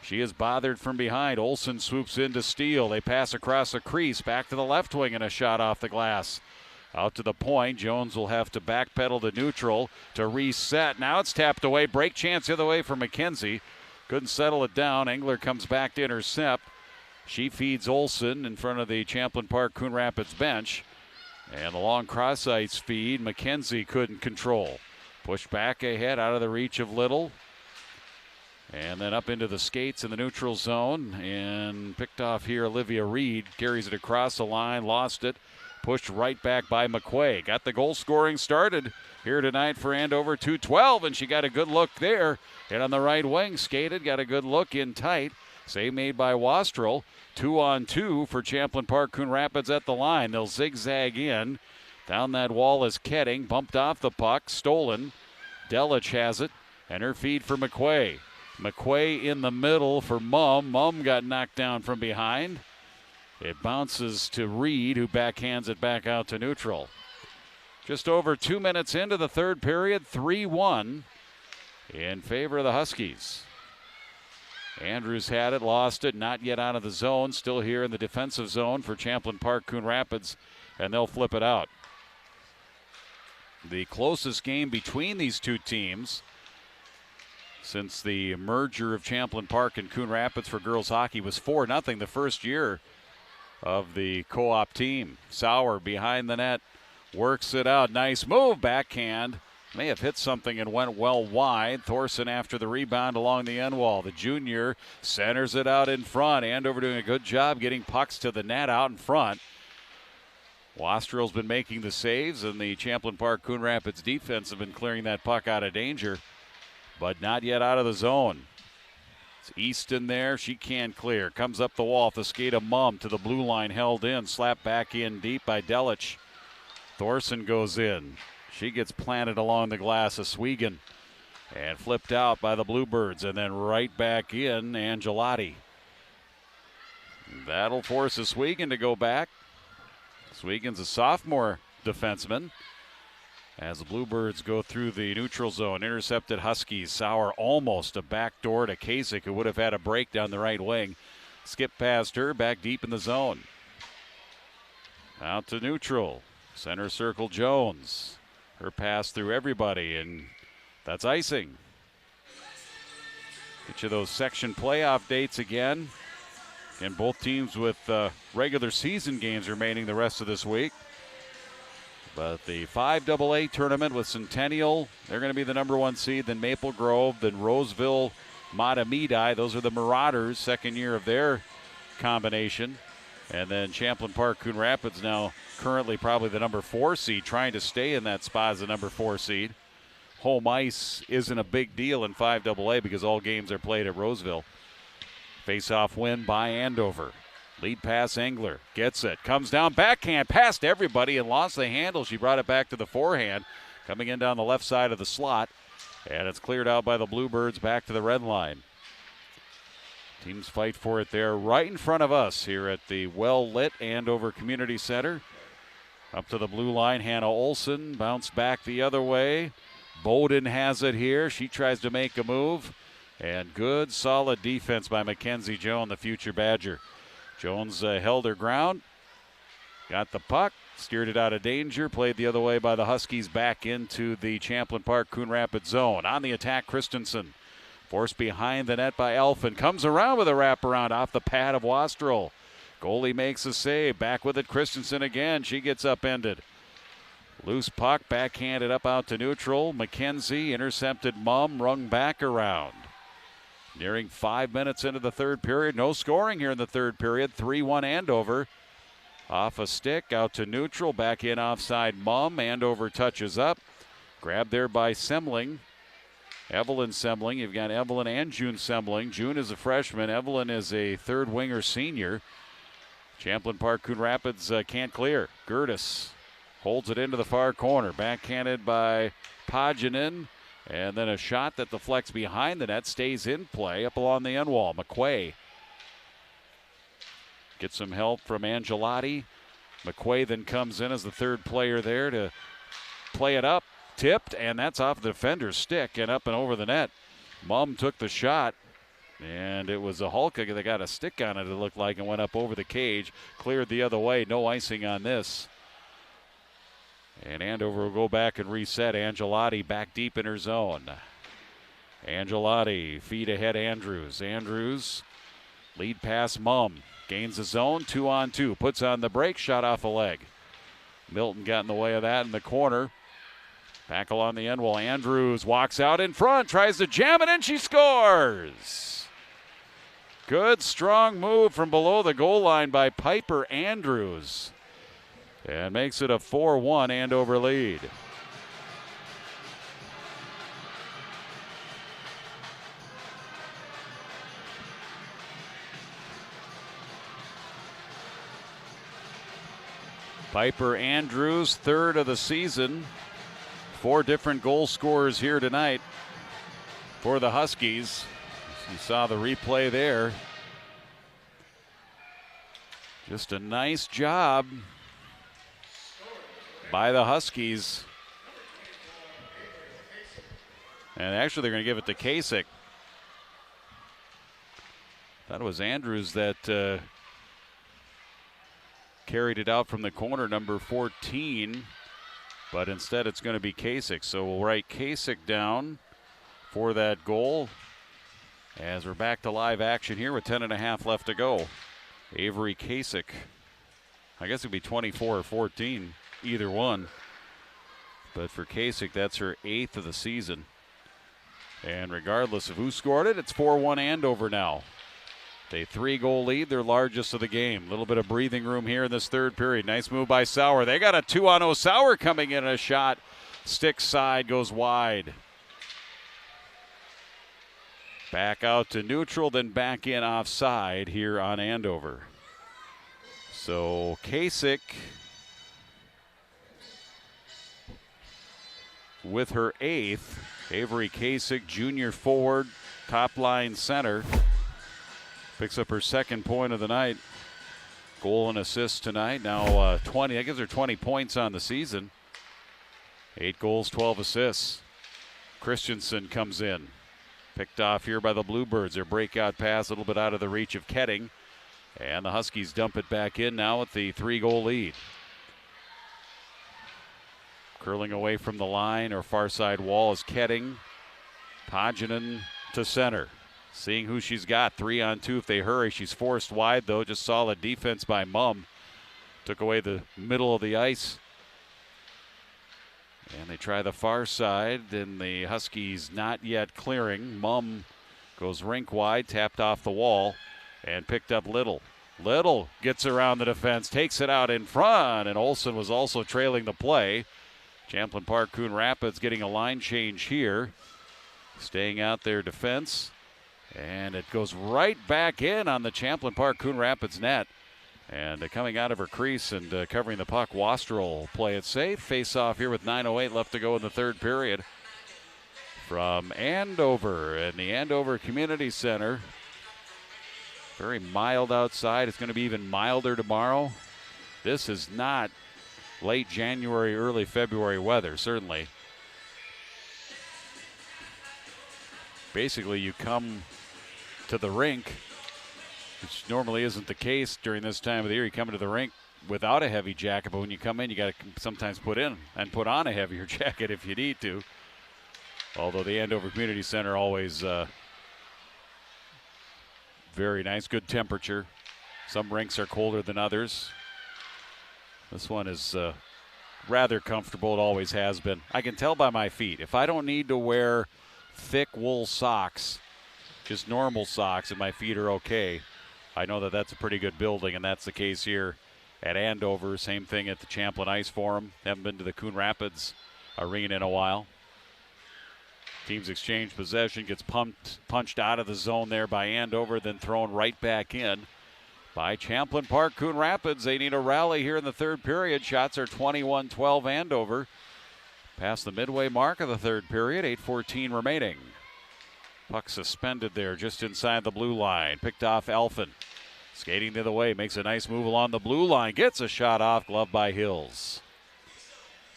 She is bothered from behind. Olson swoops in to steal. They pass across the crease, back to the left wing, and a shot off the glass. Out to the point. Jones will have to backpedal to neutral to reset. Now it's tapped away. Break chance the other way for McKenzie. Couldn't settle it down. Engler comes back to intercept. She feeds Olson in front of the Champlin Park Coon Rapids bench. And the long cross ice feed, McKenzie couldn't control. Pushed back ahead out of the reach of Little. And then up into the skates in the neutral zone. And picked off here, Olivia Reed. Carries it across the line, lost it. Pushed right back by McQuay. Got the goal scoring started here tonight for Andover, 2-12, and she got a good look there. And on the right wing, skated, got a good look in tight. Save made by Wastrel. 2-on-2 for Champlin Park Coon Rapids at the line. They'll zigzag in. Down that wall is Ketting. Bumped off the puck. Stolen. Delich has it. And her feed for McQuay. McQuay in the middle for Mumm. Mumm got knocked down from behind. It bounces to Reed, who backhands it back out to neutral. Just over 2 minutes into the third period, 3-1 in favor of the Huskies. Andrews had it, lost it, not yet out of the zone. Still here in the defensive zone for Champlin Park Coon Rapids, and they'll flip it out. The closest game between these two teams since the merger of Champlin Park and Coon Rapids for girls hockey was 4-0 the first year of the co-op team. Sauer behind the net, works it out. Nice move, backhand. May have hit something and went well wide. Thorson after the rebound along the end wall. The junior centers it out in front. Andover doing a good job getting pucks to the net out in front. Wastrel's been making the saves, and the Champlin Park Coon Rapids defense have been clearing that puck out of danger, but not yet out of the zone. It's Easton there. She can clear. Comes up the wall off the skate of Mum to the blue line, held in. Slapped back in deep by Delich. Thorson goes in. She gets planted along the glass of Swegan and flipped out by the Bluebirds, and then right back in Angelotti. That'll force a Swegan to go back. Swegan's a sophomore defenseman as the Bluebirds go through the neutral zone. Intercepted Huskies. Sauer almost a backdoor to Kasich, who would have had a break down the right wing. Skip past her, back deep in the zone. Out to neutral. Center circle Jones. Her pass through everybody, and that's icing. Get you those section playoff dates again. And both teams with regular season games remaining the rest of this week. But the 5AA tournament with Centennial, they're going to be the #1 seed, then Maple Grove, then Roseville, Matamidi. Those are the Marauders, second year of their combination. And then Champlin Park Coon Rapids now currently probably the #4 seed, trying to stay in that spot as the #4 seed. Home ice isn't a big deal in 5AA because all games are played at Roseville. Face-off win by Andover. Lead pass, Engler gets it, comes down, backhand, past everybody and lost the handle. She brought it back to the forehand, coming in down the left side of the slot, and it's cleared out by the Bluebirds back to the red line. Teams fight for it there right in front of us here at the well-lit Andover Community Center. Up to the blue line, Hannah Olson, bounced back the other way. Bowden has it here. She tries to make a move. And good, solid defense by Mackenzie Jones, the future Badger. Jones held her ground, got the puck, steered it out of danger, played the other way by the Huskies back into the Champlin Park Coon Rapids zone. On the attack, Christensen. Forced behind the net by Elfin. Comes around with a wraparound off the pad of Wastrel. Goalie makes a save. Back with it, Christensen again. She gets upended. Loose puck, backhanded up out to neutral. McKenzie intercepted Mum, rung back around. Nearing 5 minutes into the third period. No scoring here in the third period. 3-1 Andover. Off a stick, out to neutral. Back in offside Mum. Andover touches up. Grabbed there by Semling. Evelyn Semling. You've got Evelyn and June Semling. June is a freshman. Evelyn is a third winger senior. Champlin Park Coon Rapids can't clear. Gertis holds it into the far corner. Backhanded by Paginen. And then a shot that deflects behind the net, stays in play up along the end wall. McQuay gets some help from Angelotti. McQuay then comes in as the third player there to play it up. Tipped, and that's off the defender's stick and up and over the net. Mum took the shot, and it was a Hulka that got a stick on it, it looked like, and went up over the cage. Cleared the other way, no icing on this. And Andover will go back and reset. Angelotti back deep in her zone. Angelotti, feed ahead Andrews. Andrews, lead pass Mum. Gains the zone, 2-on-2. Puts on the break, shot off a leg. Milton got in the way of that in the corner. Back along the end wall. Andrews walks out in front, tries to jam it, and she scores. Good, strong move from below the goal line by Piper Andrews. And makes it a 4-1 Andover lead. Piper Andrews, third of the season. 4 different goal scorers here tonight for the Huskies. You saw the replay there. Just a nice job by the Huskies. And actually they're going to give it to Kasich. That was Andrews that carried it out from the corner, number 14. But instead it's going to be Kasich. So we'll write Kasich down for that goal as we're back to live action here with 10.5 left to go. Avery Kasich. I guess it'd be 24 or 14, either one. But for Kasich, that's her 8th of the season. And regardless of who scored it, it's 4-1 Andover now. A 3-goal lead, their largest of the game. A little bit of breathing room here in this third period. Nice move by Sauer. They got a 2-on-0 Sauer coming in. A shot. Stick side goes wide. Back out to neutral, then back in offside here on Andover. So Kasich with her 8th. Avery Kasich, junior forward, top line center. Picks up her 2nd point of the night. Goal and assist tonight. Now 20. That gives her 20 points on the season. 8 goals, 12 assists. Christensen comes in. Picked off here by the Bluebirds. Their breakout pass a little bit out of the reach of Ketting. And the Huskies dump it back in now with the 3-goal lead. Curling away from the line or far side wall is Ketting. Paginen to center. Seeing who she's got. 3-on-2 if they hurry. She's forced wide, though. Just solid defense by Mumm. Took away the middle of the ice. And they try the far side, and the Huskies not yet clearing. Mumm goes rink wide, tapped off the wall, and picked up Little. Little gets around the defense, takes it out in front, and Olsen was also trailing the play. Champlin Park, Coon Rapids getting a line change here. Staying out their defense. And it goes right back in on the Champlin Park Coon Rapids net. And coming out of her crease and covering the puck, Wastrel play it safe. Face off here with 9:08 left to go in the third period. From Andover in the Andover Community Center. Very mild outside. It's going to be even milder tomorrow. This is not late January, early February weather, certainly. Basically, you come to the rink, which normally isn't the case during this time of the year. You come to the rink without a heavy jacket, but when you come in, you got to sometimes put on a heavier jacket if you need to. Although the Andover Community Center always very nice, good temperature. Some rinks are colder than others. This one is rather comfortable. It always has been. I can tell by my feet. If I don't need to wear thick wool socks, just normal socks, and my feet are okay, I know that that's a pretty good building, and that's the case here at Andover. Same thing at the Champlin Ice Forum. Haven't been to the Coon Rapids Arena in a while. Teams exchange possession, gets punched out of the zone there by Andover, then thrown right back in by Champlin Park Coon Rapids. They need a rally here in the third period. Shots are 21-12 Andover. Past the midway mark of the third period, 8:14 remaining. Puck suspended there just inside the blue line. Picked off Elfin. Skating the other way, makes a nice move along the blue line. Gets a shot off, glove by Hills.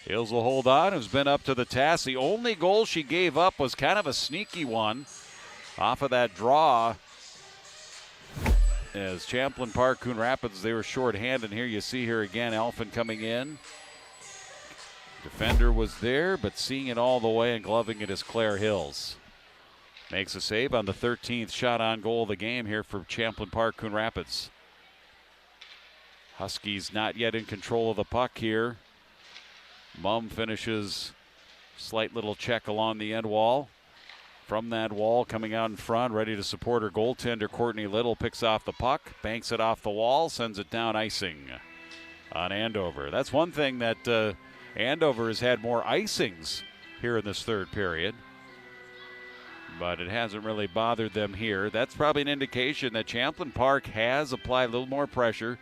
Hills will hold on, who's been up to the task. The only goal she gave up was kind of a sneaky one off of that draw. As Champlin Park, Coon Rapids, they were shorthanded. Here you see her again, Elfin coming in. Defender was there, but seeing it all the way and gloving it is Claire Hills. Makes a save on the 13th shot on goal of the game here for Champlin Park, Coon Rapids. Huskies not yet in control of the puck here. Mumm finishes slight little check along the end wall. From that wall, coming out in front, ready to support her goaltender, Courtney Little picks off the puck, banks it off the wall, sends it down icing on Andover. That's one thing that Andover has had more icings here in this third period, but it hasn't really bothered them here. That's probably an indication that Champlin Park has applied a little more pressure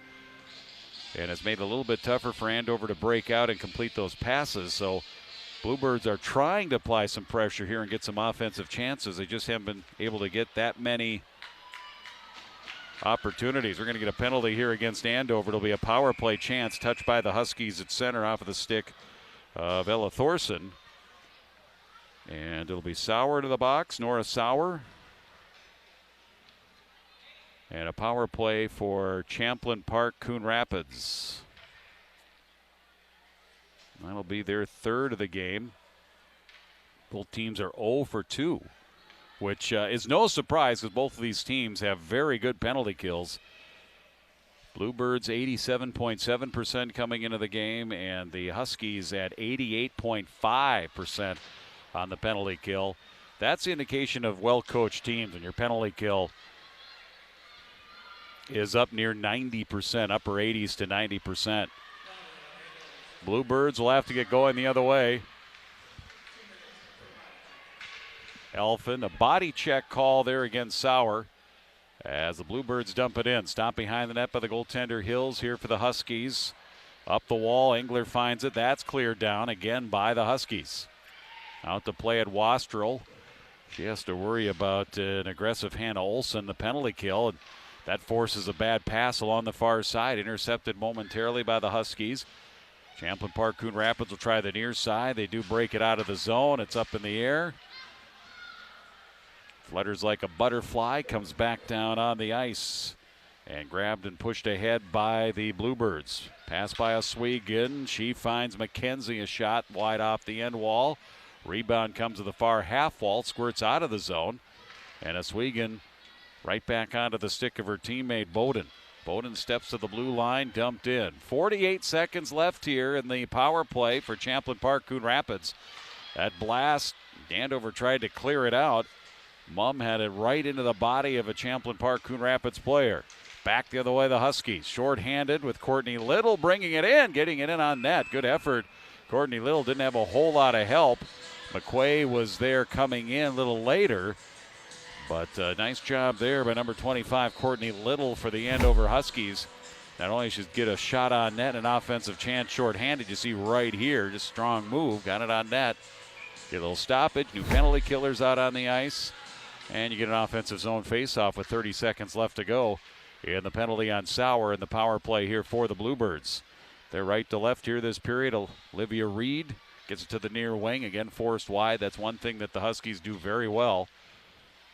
and has made it a little bit tougher for Andover to break out and complete those passes. So Bluebirds are trying to apply some pressure here and get some offensive chances. They just haven't been able to get that many opportunities. We're going to get a penalty here against Andover. It'll be a power play chance, touched by the Huskies at center off of the stick of Ella Thorson. And it'll be Sauer to the box, Nora Sauer. And a power play for Champlin Park Coon Rapids. That'll be their third of the game. Both teams are 0 for 2, which is no surprise because both of these teams have very good penalty kills. Bluebirds 87.7% coming into the game, and the Huskies at 88.5% on the penalty kill. That's the indication of well-coached teams, and your penalty kill is up near 90%, upper 80s to 90%. Bluebirds will have to get going the other way. Elfin, a body check call there against Sauer as the Bluebirds dump it in. Stop behind the net by the goaltender Hills here for the Huskies. Up the wall, Engler finds it. That's cleared down again by the Huskies. Out to play at Wastrel. She has to worry about an aggressive Hannah Olsen, the penalty kill. And that forces a bad pass along the far side, intercepted momentarily by the Huskies. Champlin Park Coon Rapids will try the near side. They do break it out of the zone. It's up in the air. Flutters like a butterfly, comes back down on the ice. And grabbed and pushed ahead by the Bluebirds. Pass by Oswego. She finds McKenzie a shot wide off the end wall. Rebound comes to the far half wall, squirts out of the zone. And Oswego right back onto the stick of her teammate Bowden. Bowden steps to the blue line, dumped in. 48 seconds left here in the power play for Champlin Park Coon Rapids. That blast, Andover tried to clear it out. Mumm had it right into the body of a Champlin Park Coon Rapids player. Back the other way, the Huskies. Short-handed with Courtney Little bringing it in, getting it in on net. Good effort. Courtney Little didn't have a whole lot of help. McQuay was there coming in a little later. But nice job there by number 25, Courtney Little for the Andover Huskies. Not only should get a shot on net, an offensive chance short-handed. You see right here, just strong move. Got it on net. Get a little stoppage. New penalty killers out on the ice. And you get an offensive zone faceoff with 30 seconds left to go. And the penalty on Sauer in the power play here for the Bluebirds. They're right to left here this period. Olivia Reed gets it to the near wing. Again, forced wide. That's one thing that the Huskies do very well.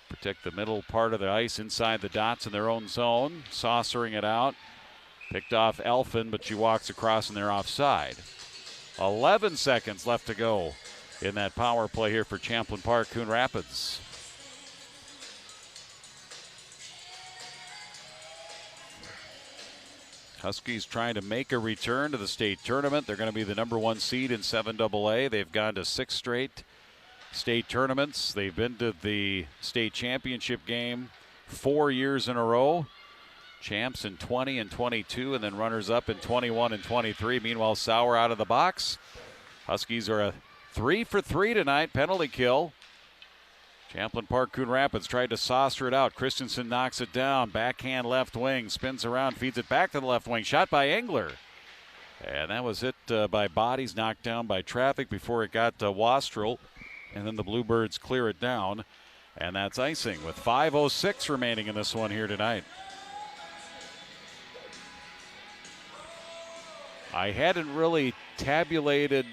Protect the middle part of the ice inside the dots in their own zone. Saucering it out. Picked off Elfin, but she walks across and they're offside. 11 seconds left to go in that power play here for Champlin Park Coon Rapids. Huskies trying to make a return to the state tournament. They're going to be the number 1 seed in 7AA. They've gone to 6 straight state tournaments. They've been to the state championship game 4 years in a row. Champs in 20 and 22, and then runners-up in 21 and 23. Meanwhile, Sauer out of the box. Huskies are a 3 for 3 tonight, penalty kill. Champlin Park Coon Rapids tried to saucer it out. Christensen knocks it down. Backhand left wing. Spins around, feeds it back to the left wing. Shot by Engler. And that was hit by bodies, knocked down by traffic before it got to Wastrel. And then the Bluebirds clear it down. And that's icing with 5:06 remaining in this one here tonight. I hadn't really tabulated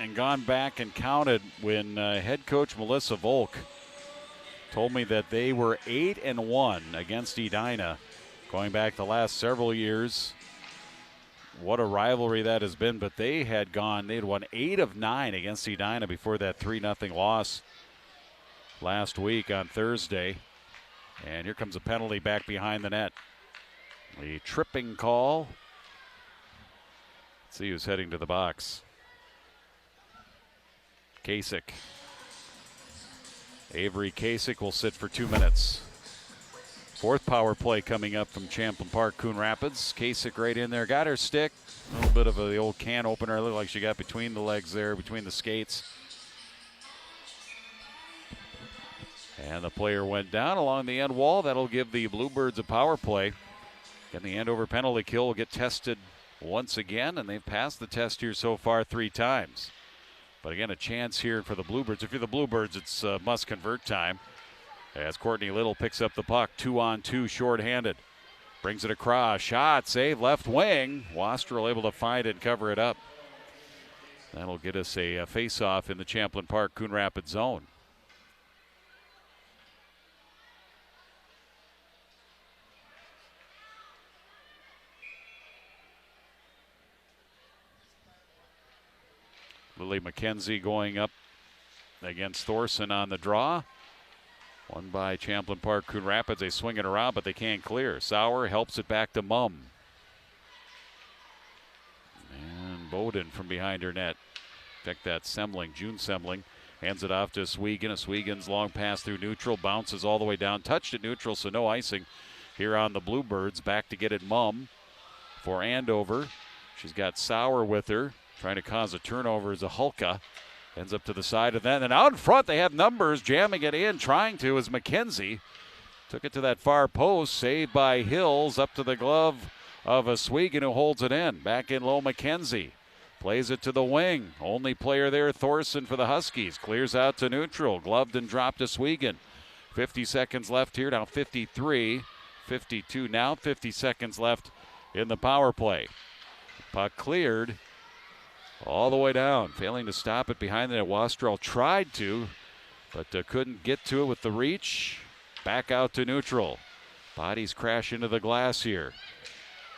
and gone back and counted when head coach Melissa Volk told me that they were 8-1 against Edina going back the last several years. What a rivalry that has been, but they had won 8 of 9 against Edina before that 3-0 loss last week on Thursday. And here comes a penalty back behind the net. The tripping call. Let's see who's heading to the box. Kasich. Avery Kasich will sit for 2 minutes. Fourth power play coming up from Champlin Park Coon Rapids. Kasich right in there. Got her stick. A little bit of the old can opener. Looked like she got between the legs there, between the skates. And the player went down along the end wall. That'll give the Bluebirds a power play. And the Andover penalty kill will get tested once again, and they've passed the test here so far 3 times. But again, a chance here for the Bluebirds. If you're the Bluebirds, it's must-convert time. As Courtney Little picks up the puck, 2-on-2, short-handed. Brings it across, shot, save, left wing. Wastrel able to find it and cover it up. That'll get us a face-off in the Champlin Park Coon Rapids zone. Lily McKenzie going up against Thorson on the draw. Won by Champlin Park Coon Rapids. They swing it around, but they can't clear. Sauer helps it back to Mumm. And Bowden from behind her net. Check that, Semling, June Semling. Hands it off to Swegan. Swegan's long pass through neutral. Bounces all the way down. Touched at neutral, so no icing here on the Bluebirds. Back to get it Mumm for Andover. She's got Sauer with her. Trying to cause a turnover is a Hulka. Ends up to the side of that. And out in front, they have numbers. Jamming it in, trying to, is McKenzie. Took it to that far post. Saved by Hills. Up to the glove of Swegan, who holds it in. Back in low, McKenzie. Plays it to the wing. Only player there, Thorson for the Huskies. Clears out to neutral. Gloved and dropped to Swegan. 50 seconds left here. Now 53. 52 now. 50 seconds left in the power play. Puck cleared all the way down. Failing to stop it behind the net. Wastrel tried to, but couldn't get to it with the reach. Back out to neutral. Bodies crash into the glass here.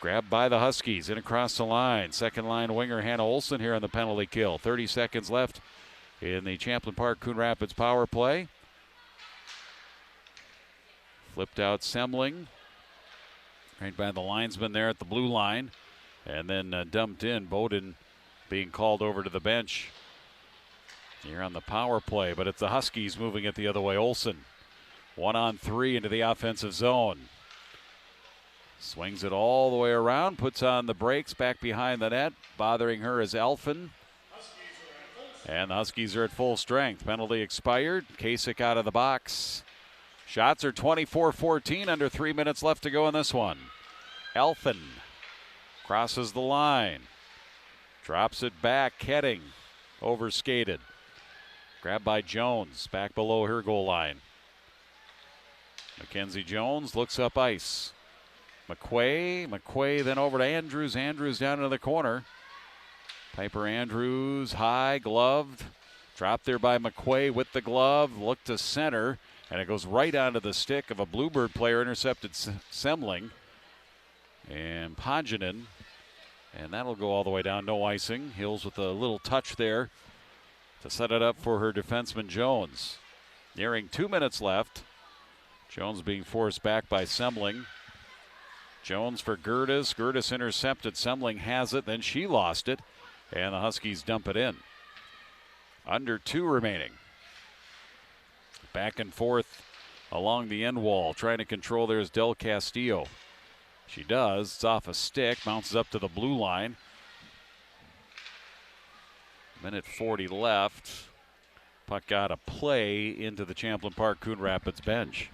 Grabbed by the Huskies, in across the line. Second line winger Hannah Olsen here on the penalty kill. 30 seconds left in the Champlin Park Coon Rapids power play. Flipped out Semling. Right by the linesman there at the blue line. And then dumped in. Bowden being called over to the bench here on the power play. But it's the Huskies moving it the other way. Olsen, 1-on-3 into the offensive zone. Swings it all the way around, puts on the brakes back behind the net. Bothering her is Elfin. And the Huskies are at full strength. Penalty expired. Kasich out of the box. Shots are 24-14, under 3 minutes left to go in this one. Elfin crosses the line. Drops it back, Ketting overskated. Grabbed by Jones, back below her goal line. Mackenzie Jones looks up ice. McQuay then over to Andrews. Andrews down into the corner. Piper Andrews, high, gloved. Dropped there by McQuay with the glove. Look to center, and it goes right onto the stick of a Bluebird player. Intercepted Semling. And Paginen. And that'll go all the way down. No icing. Hills with a little touch there to set it up for her defenseman Jones. Nearing 2 minutes left. Jones being forced back by Semling. Jones for Gertis. Gertis intercepted. Semling has it. Then she lost it. And the Huskies dump it in. Under 2 remaining. Back and forth along the end wall. Trying to control there is Del Castillo. She does. It's off a stick. Bounces up to the blue line. Minute 40 left. Puck got a play into the Champlin Park Coon Rapids bench.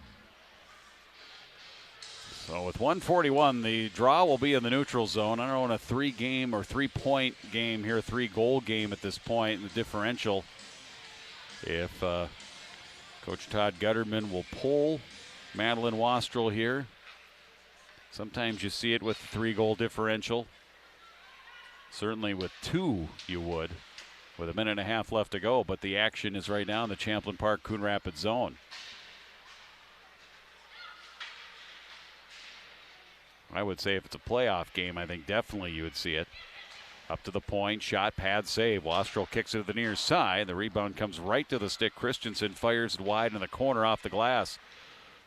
So with 1:41, the draw will be in the neutral zone. I don't know, in a 3-game or 3-point game here, 3-goal game at this point in the differential. If Coach Todd Gutterman will pull Madeline Wastrel here. Sometimes you see it with 3-goal differential. Certainly with 2 you would, with a minute and a half left to go. But the action is right now in the Champlin Park Coon Rapids zone. I would say if it's a playoff game, I think definitely you would see it. Up to the point, shot, pad, save. Wastrel kicks it to the near side. The rebound comes right to the stick. Christensen fires it wide in the corner off the glass.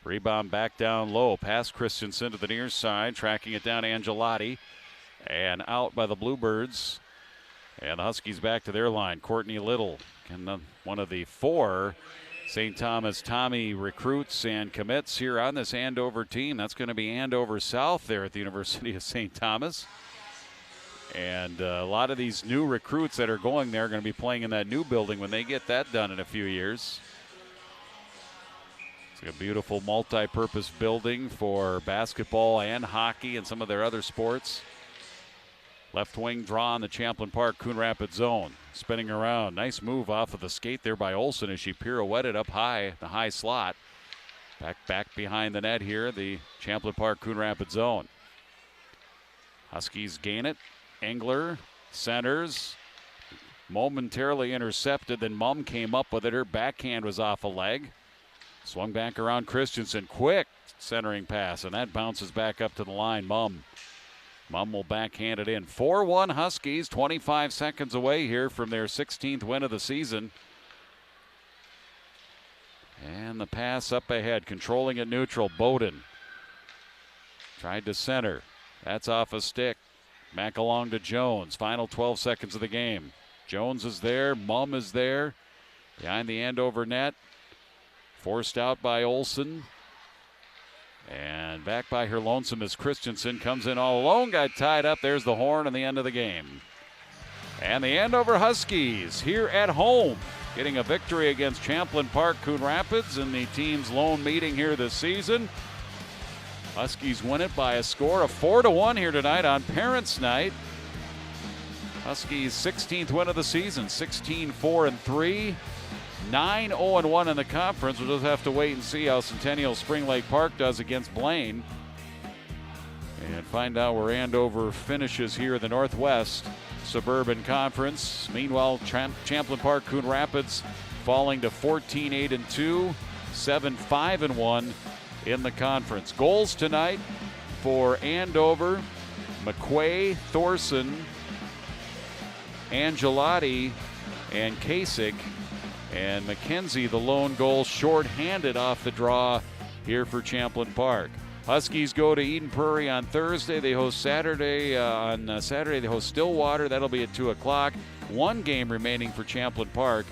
Rebound back down low. Past Christensen to the near side. Tracking it down Angelotti. And out by the Bluebirds. And the Huskies back to their line. Courtney Little, and one of the 4 St. Thomas Tommy recruits and commits here on this Andover team. That's going to be Andover South there at the University of St. Thomas. And a lot of these new recruits that are going there are going to be playing in that new building when they get that done in a few years. It's like a beautiful multi-purpose building for basketball and hockey and some of their other sports. Left wing draw on the Champlin Park Coon Rapids zone. Spinning around. Nice move off of the skate there by Olsen as she pirouetted up high, the high slot. Back behind the net here, the Champlin Park Coon Rapids zone. Huskies gain it. Engler centers. Momentarily intercepted, then Mumm came up with it. Her backhand was off a leg. Swung back around Christensen. Quick centering pass, and that bounces back up to the line. Mumm Mumm will backhand it in. 4-1 Huskies, 25 seconds away here from their 16th win of the season. And the pass up ahead, controlling it neutral. Bowden tried to center. That's off a stick. Back along to Jones. Final 12 seconds of the game. Jones is there. Mumm is there. Behind the Andover net. Forced out by Olsen. And back by her lonesome as Christensen comes in all alone. Got tied up. There's the horn and the end of the game. And the Andover Huskies here at home, getting a victory against Champlin Park Coon Rapids in the team's lone meeting here this season. Huskies win it by a score of 4-1 here tonight on Parents' Night. Huskies' 16th win of the season, 16-4-3, 9-0-1 in the conference. We'll just have to wait and see how Centennial Spring Lake Park does against Blaine and find out where Andover finishes here in the Northwest Suburban Conference. Meanwhile, Champlin Park Coon Rapids falling to 14-8-2, 7-5-1 in the conference. Goals tonight for Andover: McQuay, Thorson, Angelotti, and Kasich. And McKenzie, the lone goal, short-handed off the draw here for Champlin Park. Huskies go to Eden Prairie on Thursday. They host Saturday. On Saturday, they host Stillwater. That'll be at 2 o'clock. One game remaining for Champlin Park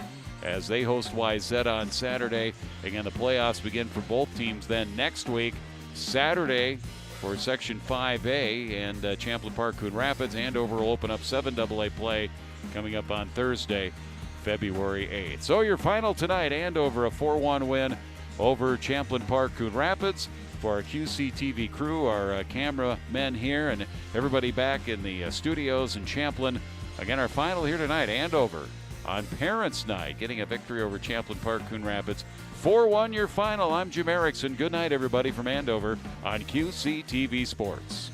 as they host Wayzata on Saturday. Again, the playoffs begin for both teams then next week, Saturday for Section 5A, and Champlin Park Coon Rapids. Andover will open up 7AA play coming up on Thursday, February 8th. So your final tonight, Andover, a 4-1 win over Champlin Park Coon Rapids. For our QCTV crew, our cameramen here, and everybody back in the studios in Champlin. Again, our final here tonight, Andover on Parents' Night, getting a victory over Champlin Park Coon Rapids. 4-1 your final. I'm Jim Erickson. Good night, everybody, from Andover on QCTV Sports.